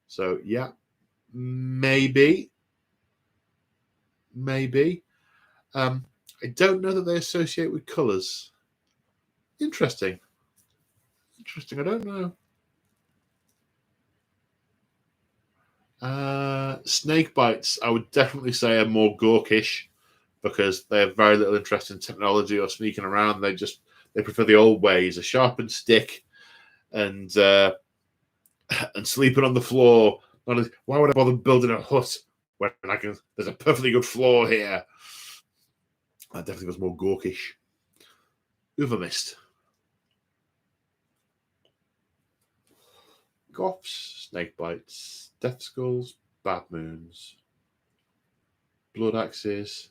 So, yeah, maybe. I don't know that they associate with colours. Interesting. I don't know. Snake bites, I would definitely say, are more Gorkish because they have very little interest in technology or sneaking around. They prefer the old ways, a sharpened stick and sleeping on the floor. Why would I bother building a hut when there's a perfectly good floor here? That definitely was more Gorkish. Ubermist. Goths, snake bites, death skulls, bad moons, blood axes,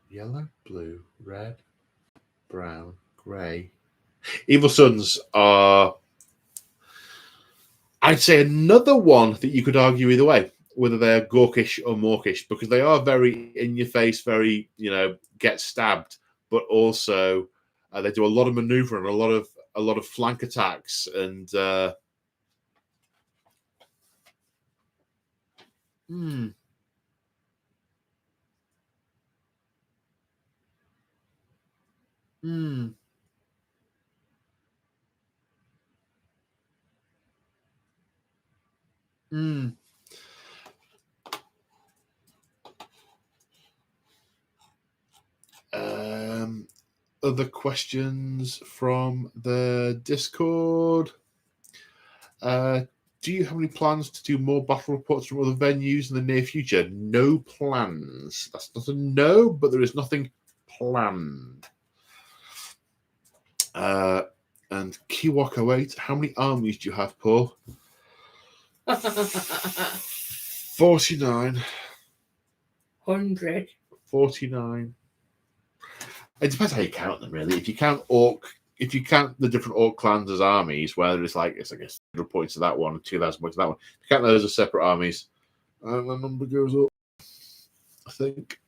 yellow, blue, red, brown, grey. Evil Sons are, I'd say, another one that you could argue either way, whether they're Gorkish or Morkish, because they are very in your face, very, get stabbed, but also they do a lot of maneuvering, a lot of flank attacks, and Other questions from the Discord. Do you have any plans to do more battle reports from other venues in the near future? No plans. That's not a no, but there is nothing planned. And Kiwako8, how many armies do you have, Paul? 49. 100. 49. It depends how you count them, really. If you count the different orc clans as armies, whether it's like 100 points to that one, 2,000 points to that one, if you count those as separate armies, the number goes up. I think.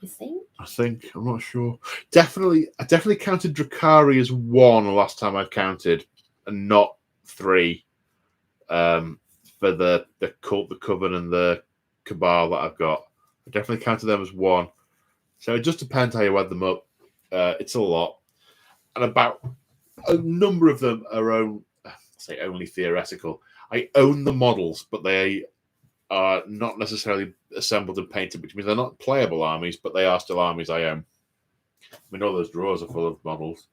You think? I think. I'm not sure. I definitely counted Drakari as one the last time I counted, and not 3. For the Cult, the Coven, and the Cabal that I've got. I definitely counted them as 1. So it just depends how you add them up. It's a lot. And about a number of them are say only theoretical. I own the models, but they are not necessarily assembled and painted, which means they're not playable armies, but they are still armies I own. I mean, all those drawers are full of models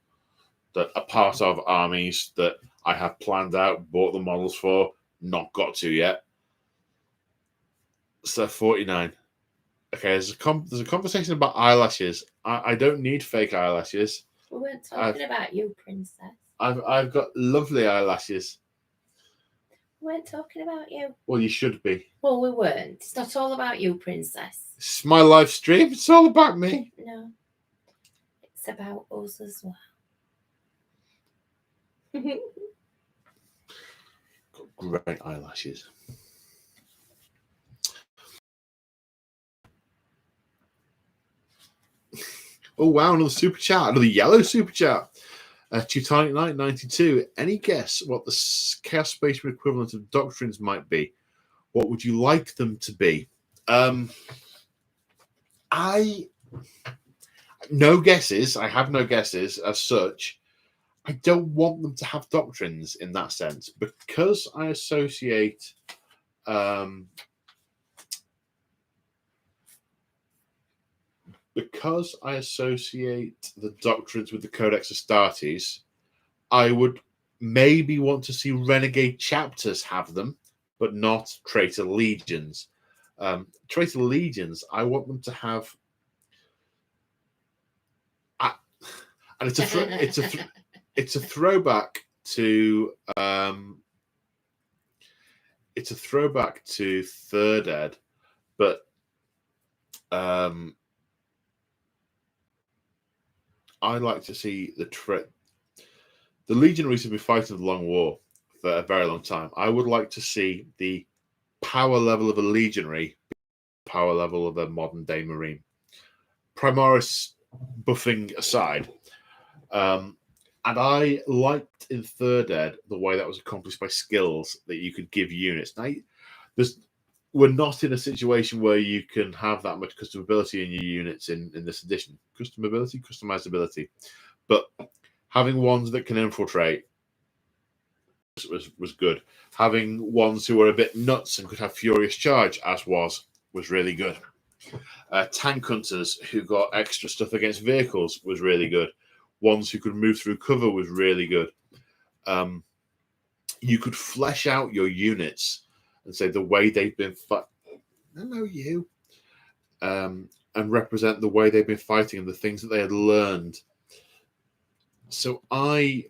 that are part of armies that I have planned out, bought the models for, not got to yet. So 49. Okay, there's a conversation about eyelashes. I don't need fake eyelashes. We weren't talking about you, princess. I've got lovely eyelashes. We weren't talking about you. Well, you should be. Well, we weren't. It's not all about you, princess. It's my live stream. It's all about me. No. It's about us as well. Got great eyelashes. Oh wow, another super chat, another yellow super chat. Teutonic Knight 92. Any guess what the Chaos Spaceman equivalent of Doctrines might be? What would you like them to be? No guesses. I have no guesses as such. I don't want them to have Doctrines in that sense because I associate the Doctrines with the Codex Astartes. I would maybe want to see Renegade chapters have them, but not Traitor Legions. Traitor Legions, I want them to have. And it's a throwback to Third Ed, but I like to see the Legionaries have been fighting the Long War for a very long time. I would like to see the power level of a Legionary, power level of a modern day Marine. Primarchs buffing aside. And I liked in Third Ed the way that was accomplished by skills that you could give units. Now, we're not in a situation where you can have that much customability in your units in this edition. Customizability. But having ones that can infiltrate was good. Having ones who were a bit nuts and could have furious charge, as was really good. Tank hunters who got extra stuff against vehicles was really good. Ones who could move through cover was really good. You could flesh out your units and say the way they've been and represent the way they've been fighting and the things that they had learned. So I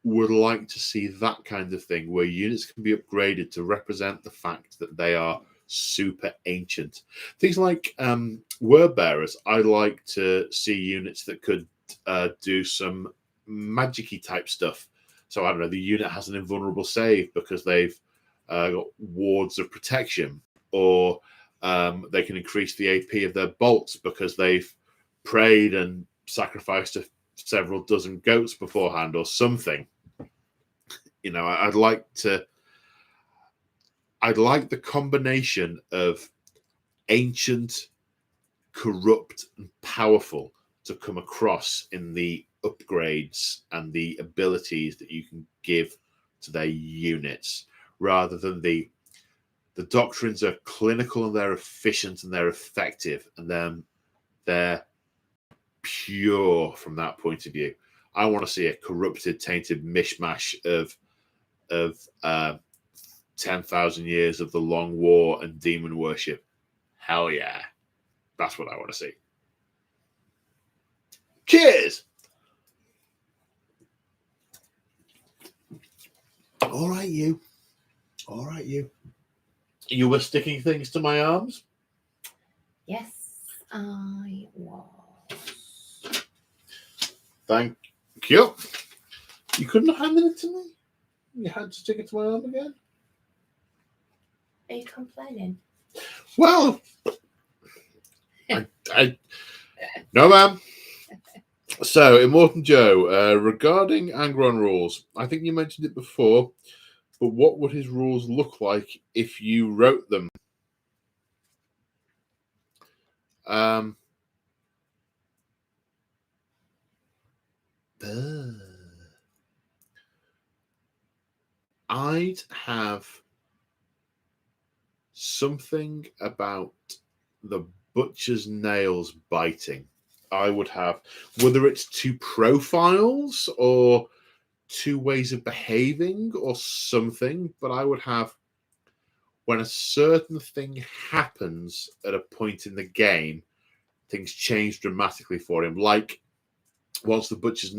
would like to see that kind of thing where units can be upgraded to represent the fact that they are super ancient. Things like word bearers. I like to see units that could do some magic-y type stuff. So I don't know, the unit has an invulnerable save because they've got wards of protection, or they can increase the AP of their bolts because they've prayed and sacrificed several dozen goats beforehand or something. You know, I'd like the combination of ancient, corrupt, and powerful to come across in the upgrades and the abilities that you can give to their units, rather than the Doctrines are clinical and they're efficient and they're effective, and then they're pure from that point of view. I want to see a corrupted, tainted mishmash of 10,000 years of the Long War and demon worship. Hell yeah. That's what I want to see. Cheers! All right, you. All right, you. You were sticking things to my arms? Yes, I was. Thank you. You couldn't have handed it to me? You had to stick it to my arm again? Are you complaining? Well, no, ma'am. So, Immortan Joe, regarding Angron rules, I think you mentioned it before, but what would his rules look like if you wrote them? I'd have something about the butcher's nails biting. I would have, whether it's 2 profiles or 2 ways of behaving or something, but I would have when a certain thing happens at a point in the game, things change dramatically for him. Like once the butcher's,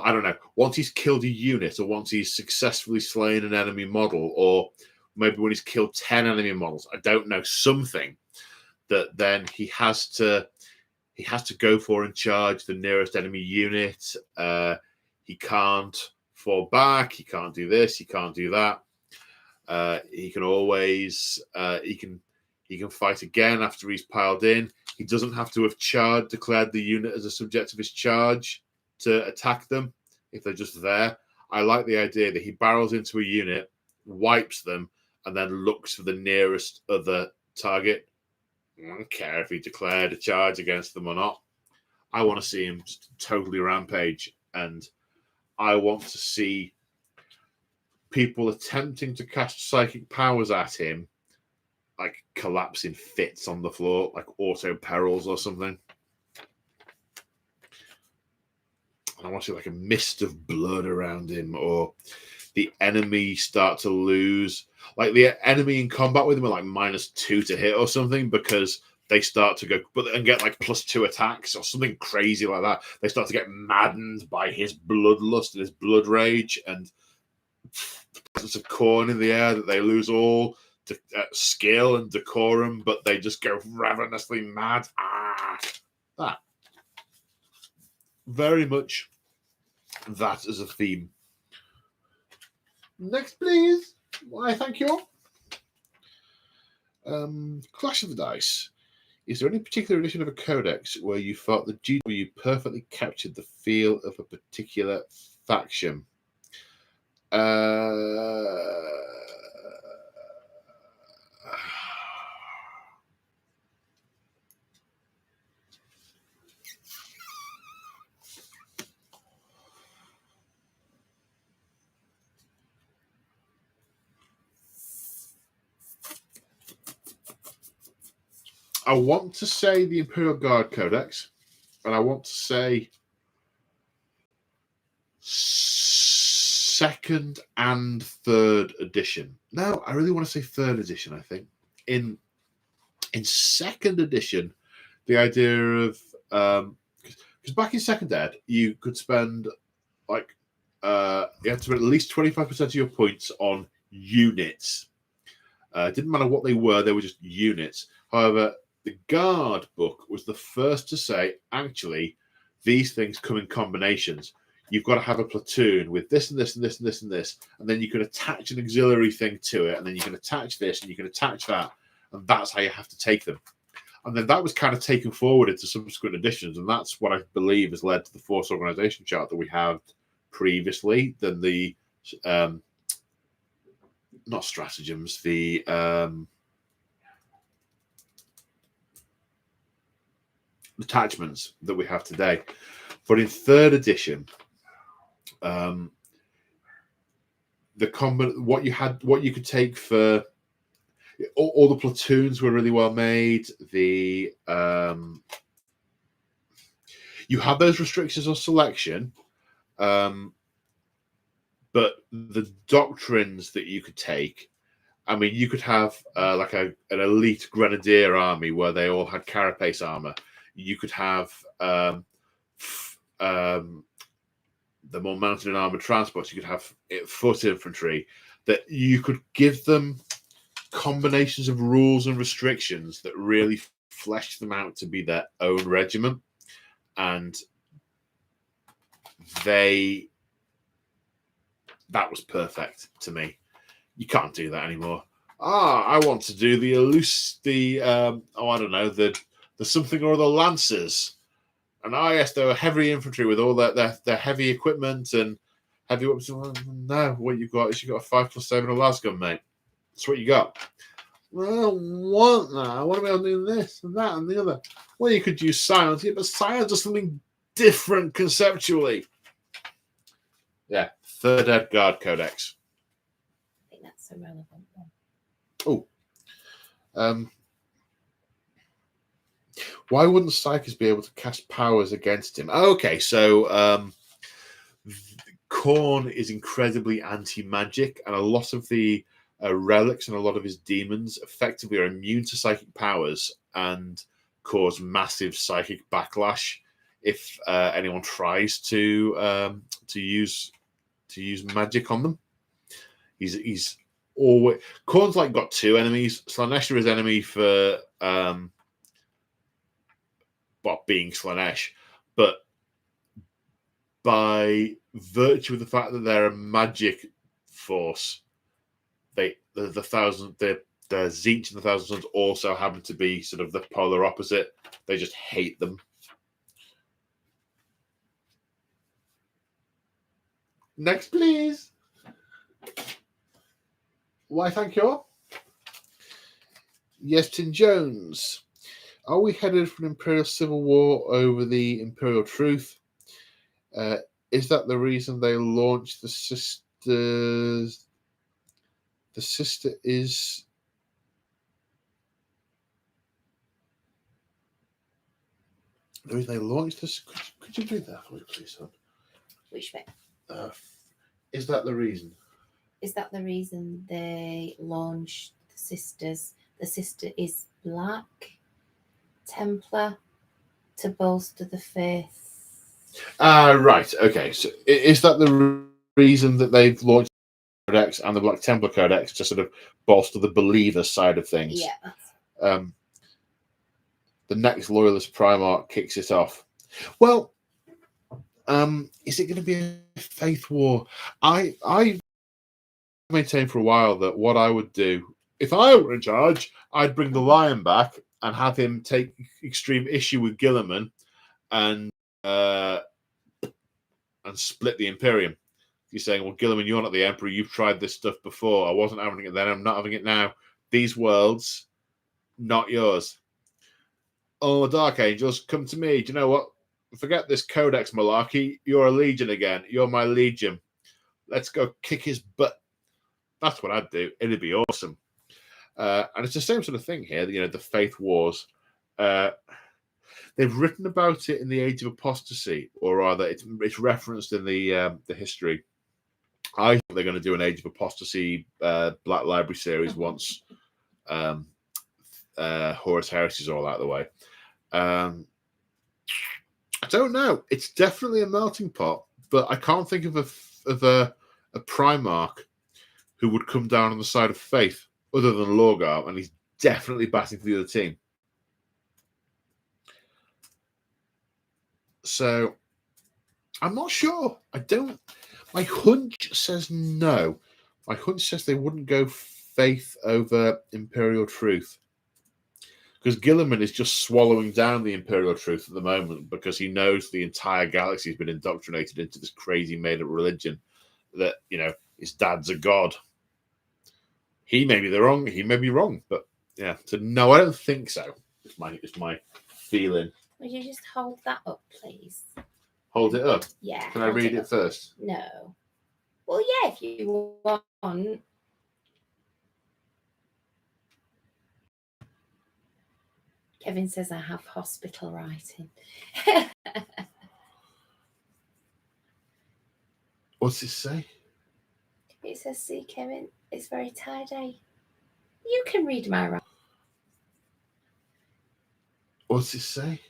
I don't know, once he's killed a unit or once he's successfully slain an enemy model, or maybe when he's killed 10 enemy models, I don't know, something that then he has to go for and charge the nearest enemy unit. He can't fall back. He can't do this. He can't do that. He can always he can fight again after he's piled in. He doesn't have to have declared the unit as a subject of his charge to attack them if they're just there. I like the idea that he barrels into a unit, wipes them, and then looks for the nearest other target. I don't care if he declared a charge against them or not. I want to see him just totally rampage, and I want to see people attempting to cast psychic powers at him like collapse in fits on the floor, like auto perils or something. I want to see like a mist of blood around him, or the enemy start to lose. Like the enemy in combat with him are like -2 to hit or something because they start to go and get like +2 attacks or something crazy like that. They start to get maddened by his bloodlust and his blood rage, and there's a corn in the air that they lose all skill and decorum, but they just go ravenously mad. That. Very much that as a theme. Next, please. Why, thank you. Clash of the Dice. Is there any particular edition of a codex where you felt the GW perfectly captured the feel of a particular faction? I want to say the Imperial Guard Codex, and I want to say second and third edition. No, I really want to say third edition, I think. In second edition, the idea of because back in second ed, you could spend like you had to spend at least 25% of your points on units. It didn't matter what they were just units. However, the Guard book was the first to say, actually, these things come in combinations. You've got to have a platoon with this and this and this and this and this, and then you can attach an auxiliary thing to it, and then you can attach this and you can attach that, and that's how you have to take them. And then that was kind of taken forward into subsequent editions, and that's what I believe has led to the force organization chart that we have previously than the not stratagems, the attachments that we have today. But in third edition, what you could take for all the platoons were really well made. The you had those restrictions on selection, but the doctrines that you could take, I mean, you could have like an elite grenadier army where they all had carapace armor. You could have the more mounted and armored transports. You could have foot infantry. That you could give them combinations of rules and restrictions that really fleshed them out to be their own regiment, and that was perfect to me. You can't do that anymore. I want to do the something or other lancers. And yes, they were heavy infantry with all their heavy equipment and heavy weapons. No, what you've got is you've got a 5+7 lasgun, mate. That's what you got. Well, I don't want that. I want to be able to do this and that and the other. Well, you could use science, but science is something different conceptually. Yeah, third ed Guard Codex. that's a relevant one. Oh. Why wouldn't Psychers be able to cast powers against him? Okay, so Khorne is incredibly anti-magic, and a lot of the relics and a lot of his demons effectively are immune to psychic powers and cause massive psychic backlash if anyone tries to use magic on them. He's always Khorne's like got two enemies. Slaanesh is enemy for being Slaanesh, but by virtue of the fact that they're a magic force, the Tzeentch and the Thousand Sons also happen to be sort of the polar opposite. They just hate them. Next, please. Why, thank you. Yes, Tin Jones. Are we headed for an Imperial civil war over the Imperial truth? Is that the reason they launched the Sisters? The sister is... The reason they launched this... Could you do that for me, please, son? Which bit? Is that the reason? Is that the reason they launched the Sisters? The sister is Black Templar to bolster the faith. Right. Okay. So is that the reason that they've launched the Codex and the Black Templar Codex to sort of bolster the believer side of things? Yeah. The next loyalist Primarch kicks it off. Well, is it going to be a faith war? I maintained for a while that what I would do if I were in charge, I'd bring the Lion back and have him take extreme issue with Guilliman and split the Imperium. You're saying, well, Guilliman, you're not the Emperor. You've tried this stuff before. I wasn't having it then. I'm not having it now. These worlds, not yours. Oh, Dark Angels, come to me. Do you know what? Forget this Codex malarkey. You're a Legion again. You're my Legion. Let's go kick his butt. That's what I'd do. It'd be awesome. And it's the same sort of thing here. You know, the Faith Wars. They've written about it in the Age of Apostasy, or rather, it's referenced in the history. I think they're going to do an Age of Apostasy Black Library series once Horus Heresy is all out of the way. I don't know. It's definitely a melting pot, but I can't think of a Primarch who would come down on the side of faith other than Lorgar, and he's definitely batting for the other team. So I'm not sure. My hunch says no. My hunch says they wouldn't go faith over Imperial truth. Because Guilliman is just swallowing down the Imperial truth at the moment because he knows the entire galaxy has been indoctrinated into this crazy made-up religion that, you know, his dad's a god. He may be wrong. He may be wrong, but yeah. So no, I don't think so. It's my feeling. Would you just hold that up, please? Hold it up. Yeah. Can I read it first? No. Well, yeah, if you want. Kevin says I have hospital writing. What's it say? It says, see, Kevin, it's very tidy. You can read my writing. What's it say?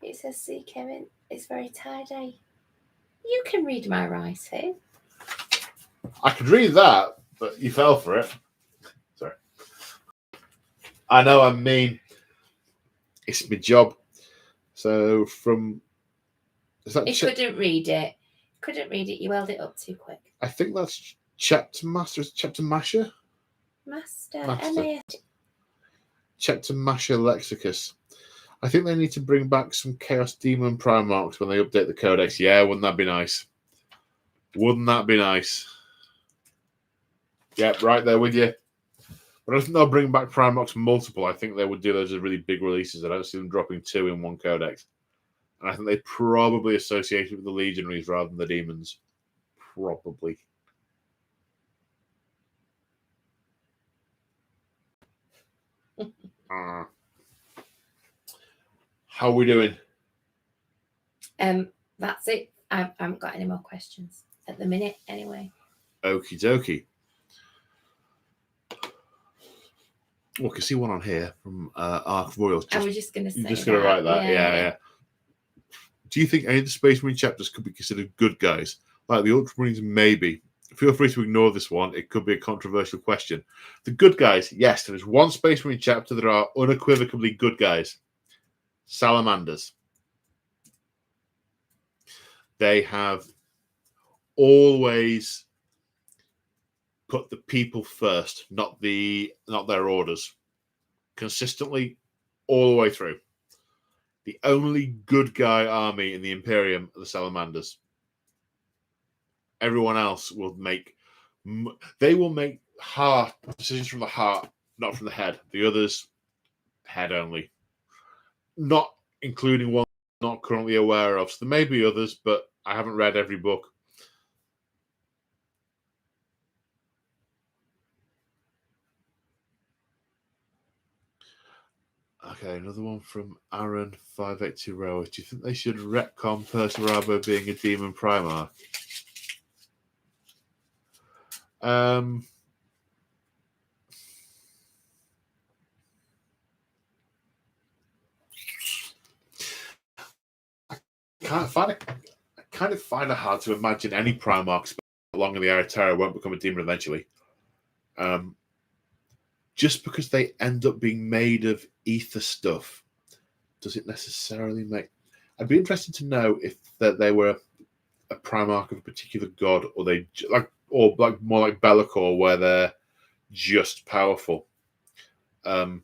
It says, see, Kevin, it's very tidy. You can read my writing. I could read that, but you fell for it. Sorry. I know, I mean, it's my job. So from... Couldn't read it. Couldn't read it. You held it up too quick. I think that's Chapter Master. Is it Chapter Masher? Master. Chapter Masher Lexicus. I think they need to bring back some Chaos Demon Primarchs when they update the Codex. Yeah, wouldn't that be nice? Wouldn't that be nice? Yep, right there with you. But I don't think they'll bring back Primarchs multiple. I think they would do those as really big releases. I don't see them dropping 2 in one Codex. And I think they probably associate it with the Legionaries rather than the Demons. Probably. How are we doing? That's it. I haven't got any more questions at the minute, anyway. Okie dokie. Well, I can see one on here from Arc Royal. I was just going to say You're just going to write that. Yeah. Do you think any of the Space Marine chapters could be considered good guys? Like the Ultramarines, maybe. Feel free to ignore this one. It could be a controversial question. The good guys, yes. There is one Space Marine chapter that are unequivocally good guys. Salamanders. They have always put the people first, not their orders. Consistently, all the way through. The only good guy army in the Imperium are the Salamanders. Everyone else will make heart decisions from the heart, not from the head. The others, head only. Not including one I'm not currently aware of. So there may be others, but I haven't read every book. Okay, another one from Aaron 582 Railway. Do you think they should retcon Perturabo being a demon Primarch? I kind of find it hard to imagine any Primarchs along in the Era Terror won't become a demon eventually. Just because they end up being made of ether stuff, does it necessarily make... I'd be interested to know if that they were a Primarch of a particular god, or they more like Be'lakor, where they're just powerful. I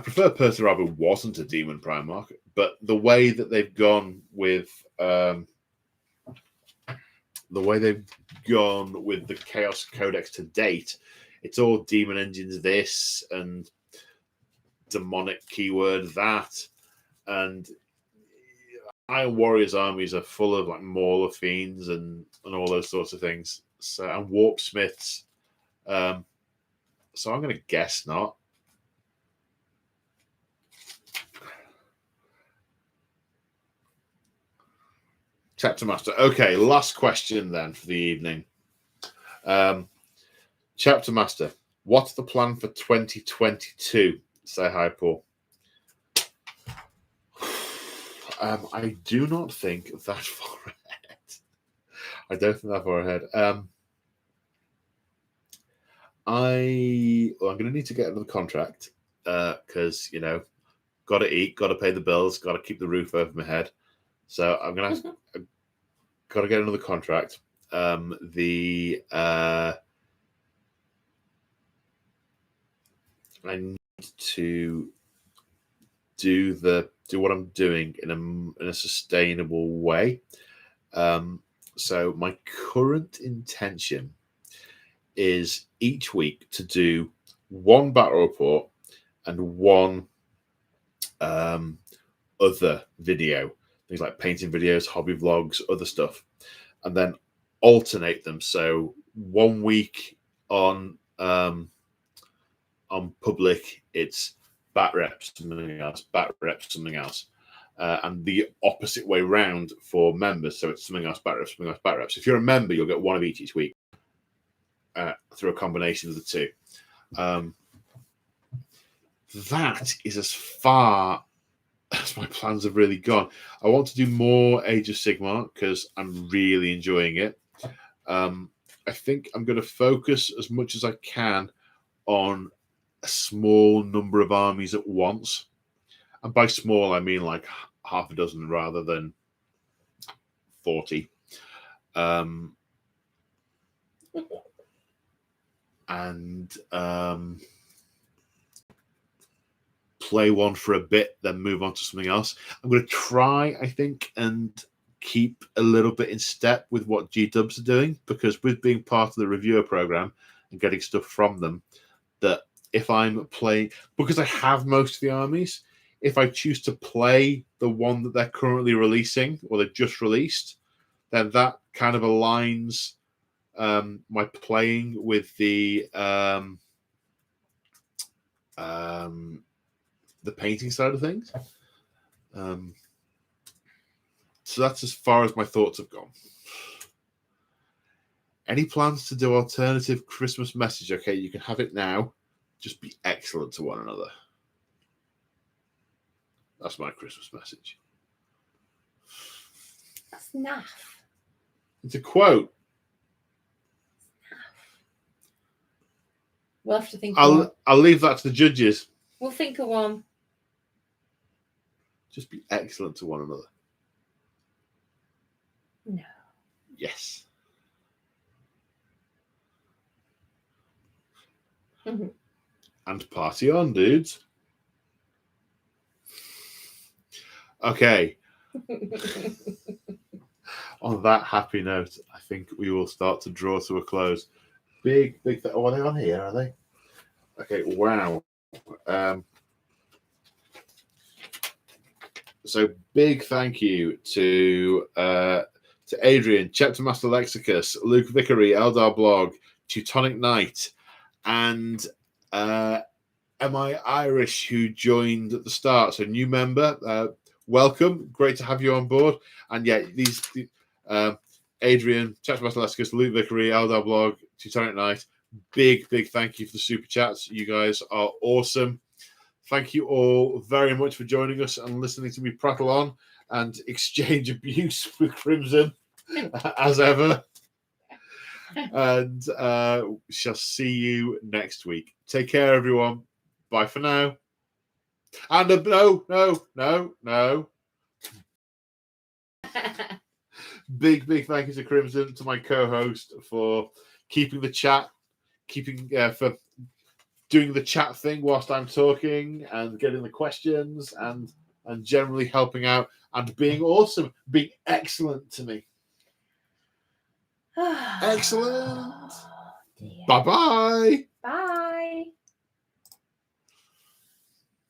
prefer Perturabo wasn't a demon Primarch, but the way that they've gone with the Chaos Codex to date, it's all demon engines this and demonic keyword that, and Iron Warriors armies are full of like Mauler Fiends and all those sorts of things. So, and Warp Smiths. So I'm going to guess not. Chapter Master. Okay, last question then for the evening. Chapter Master, what's the plan for 2022? Say hi, Paul. I do not think that far ahead. I don't think that far ahead. I'm going to need to get another contract because, got to eat, got to pay the bills, got to keep the roof over my head. So I'm going to got to get another contract. I need to do what I'm doing in a sustainable way. So my current intention is each week to do one battle report and one other video, things like painting videos, hobby vlogs, other stuff, and then alternate them. So 1 week on public, it's bat reps, something else, bat reps, something else. And the opposite way round for members. So it's something else, bat reps, something else, bat reps. If you're a member, you'll get one of each week through a combination of the two. That is as far as my plans have really gone. I want to do more Age of Sigmar because I'm really enjoying it. I think I'm going to focus as much as I can on a small number of armies at once. And by small, I mean like half a dozen rather than 40. Play one for a bit, then move on to something else. I'm going to try, I think, and keep a little bit in step with what G-Dubs are doing, because with being part of the reviewer program and getting stuff from them, that if I'm playing, because I have most of the armies, if I choose to play the one that they're currently releasing or they've just released, then that kind of aligns my playing with the painting side of things. So that's as far as my thoughts have gone. Any plans to do alternative Christmas message? Okay, you can have it now. Just be excellent to one another. That's my Christmas message. That's naff. It's a quote. We'll have to think of one. I'll leave that to the judges. We'll think of one. Just be excellent to one another. No. Yes. Mhm. And party on, dudes. Okay. On that happy note, I think we will start to draw to a close. Big. Oh, are they on here? Are they? Okay. Wow. So big thank you to Adrian, Chapter Master Lexicus, Luke Vickery, Eldar Blog, Teutonic Knight, and MI Irish, who joined at the start. So new member, welcome. Great to have you on board. And yeah, these Adrian, Chapter Master Lexicus, Luke Vickery, Eldar Blog, Teutonic Knight. Big thank you for the super chats. You guys are awesome. Thank you all very much for joining us and listening to me prattle on and exchange abuse with Crimson, as ever. And shall see you next week. Take care, everyone. Bye for now. And no. Big thank you to Crimson, to my co-host, for keeping the chat, for doing the chat thing whilst I'm talking and getting the questions and generally helping out and being awesome, being excellent to me. Excellent. Dear. Bye-bye.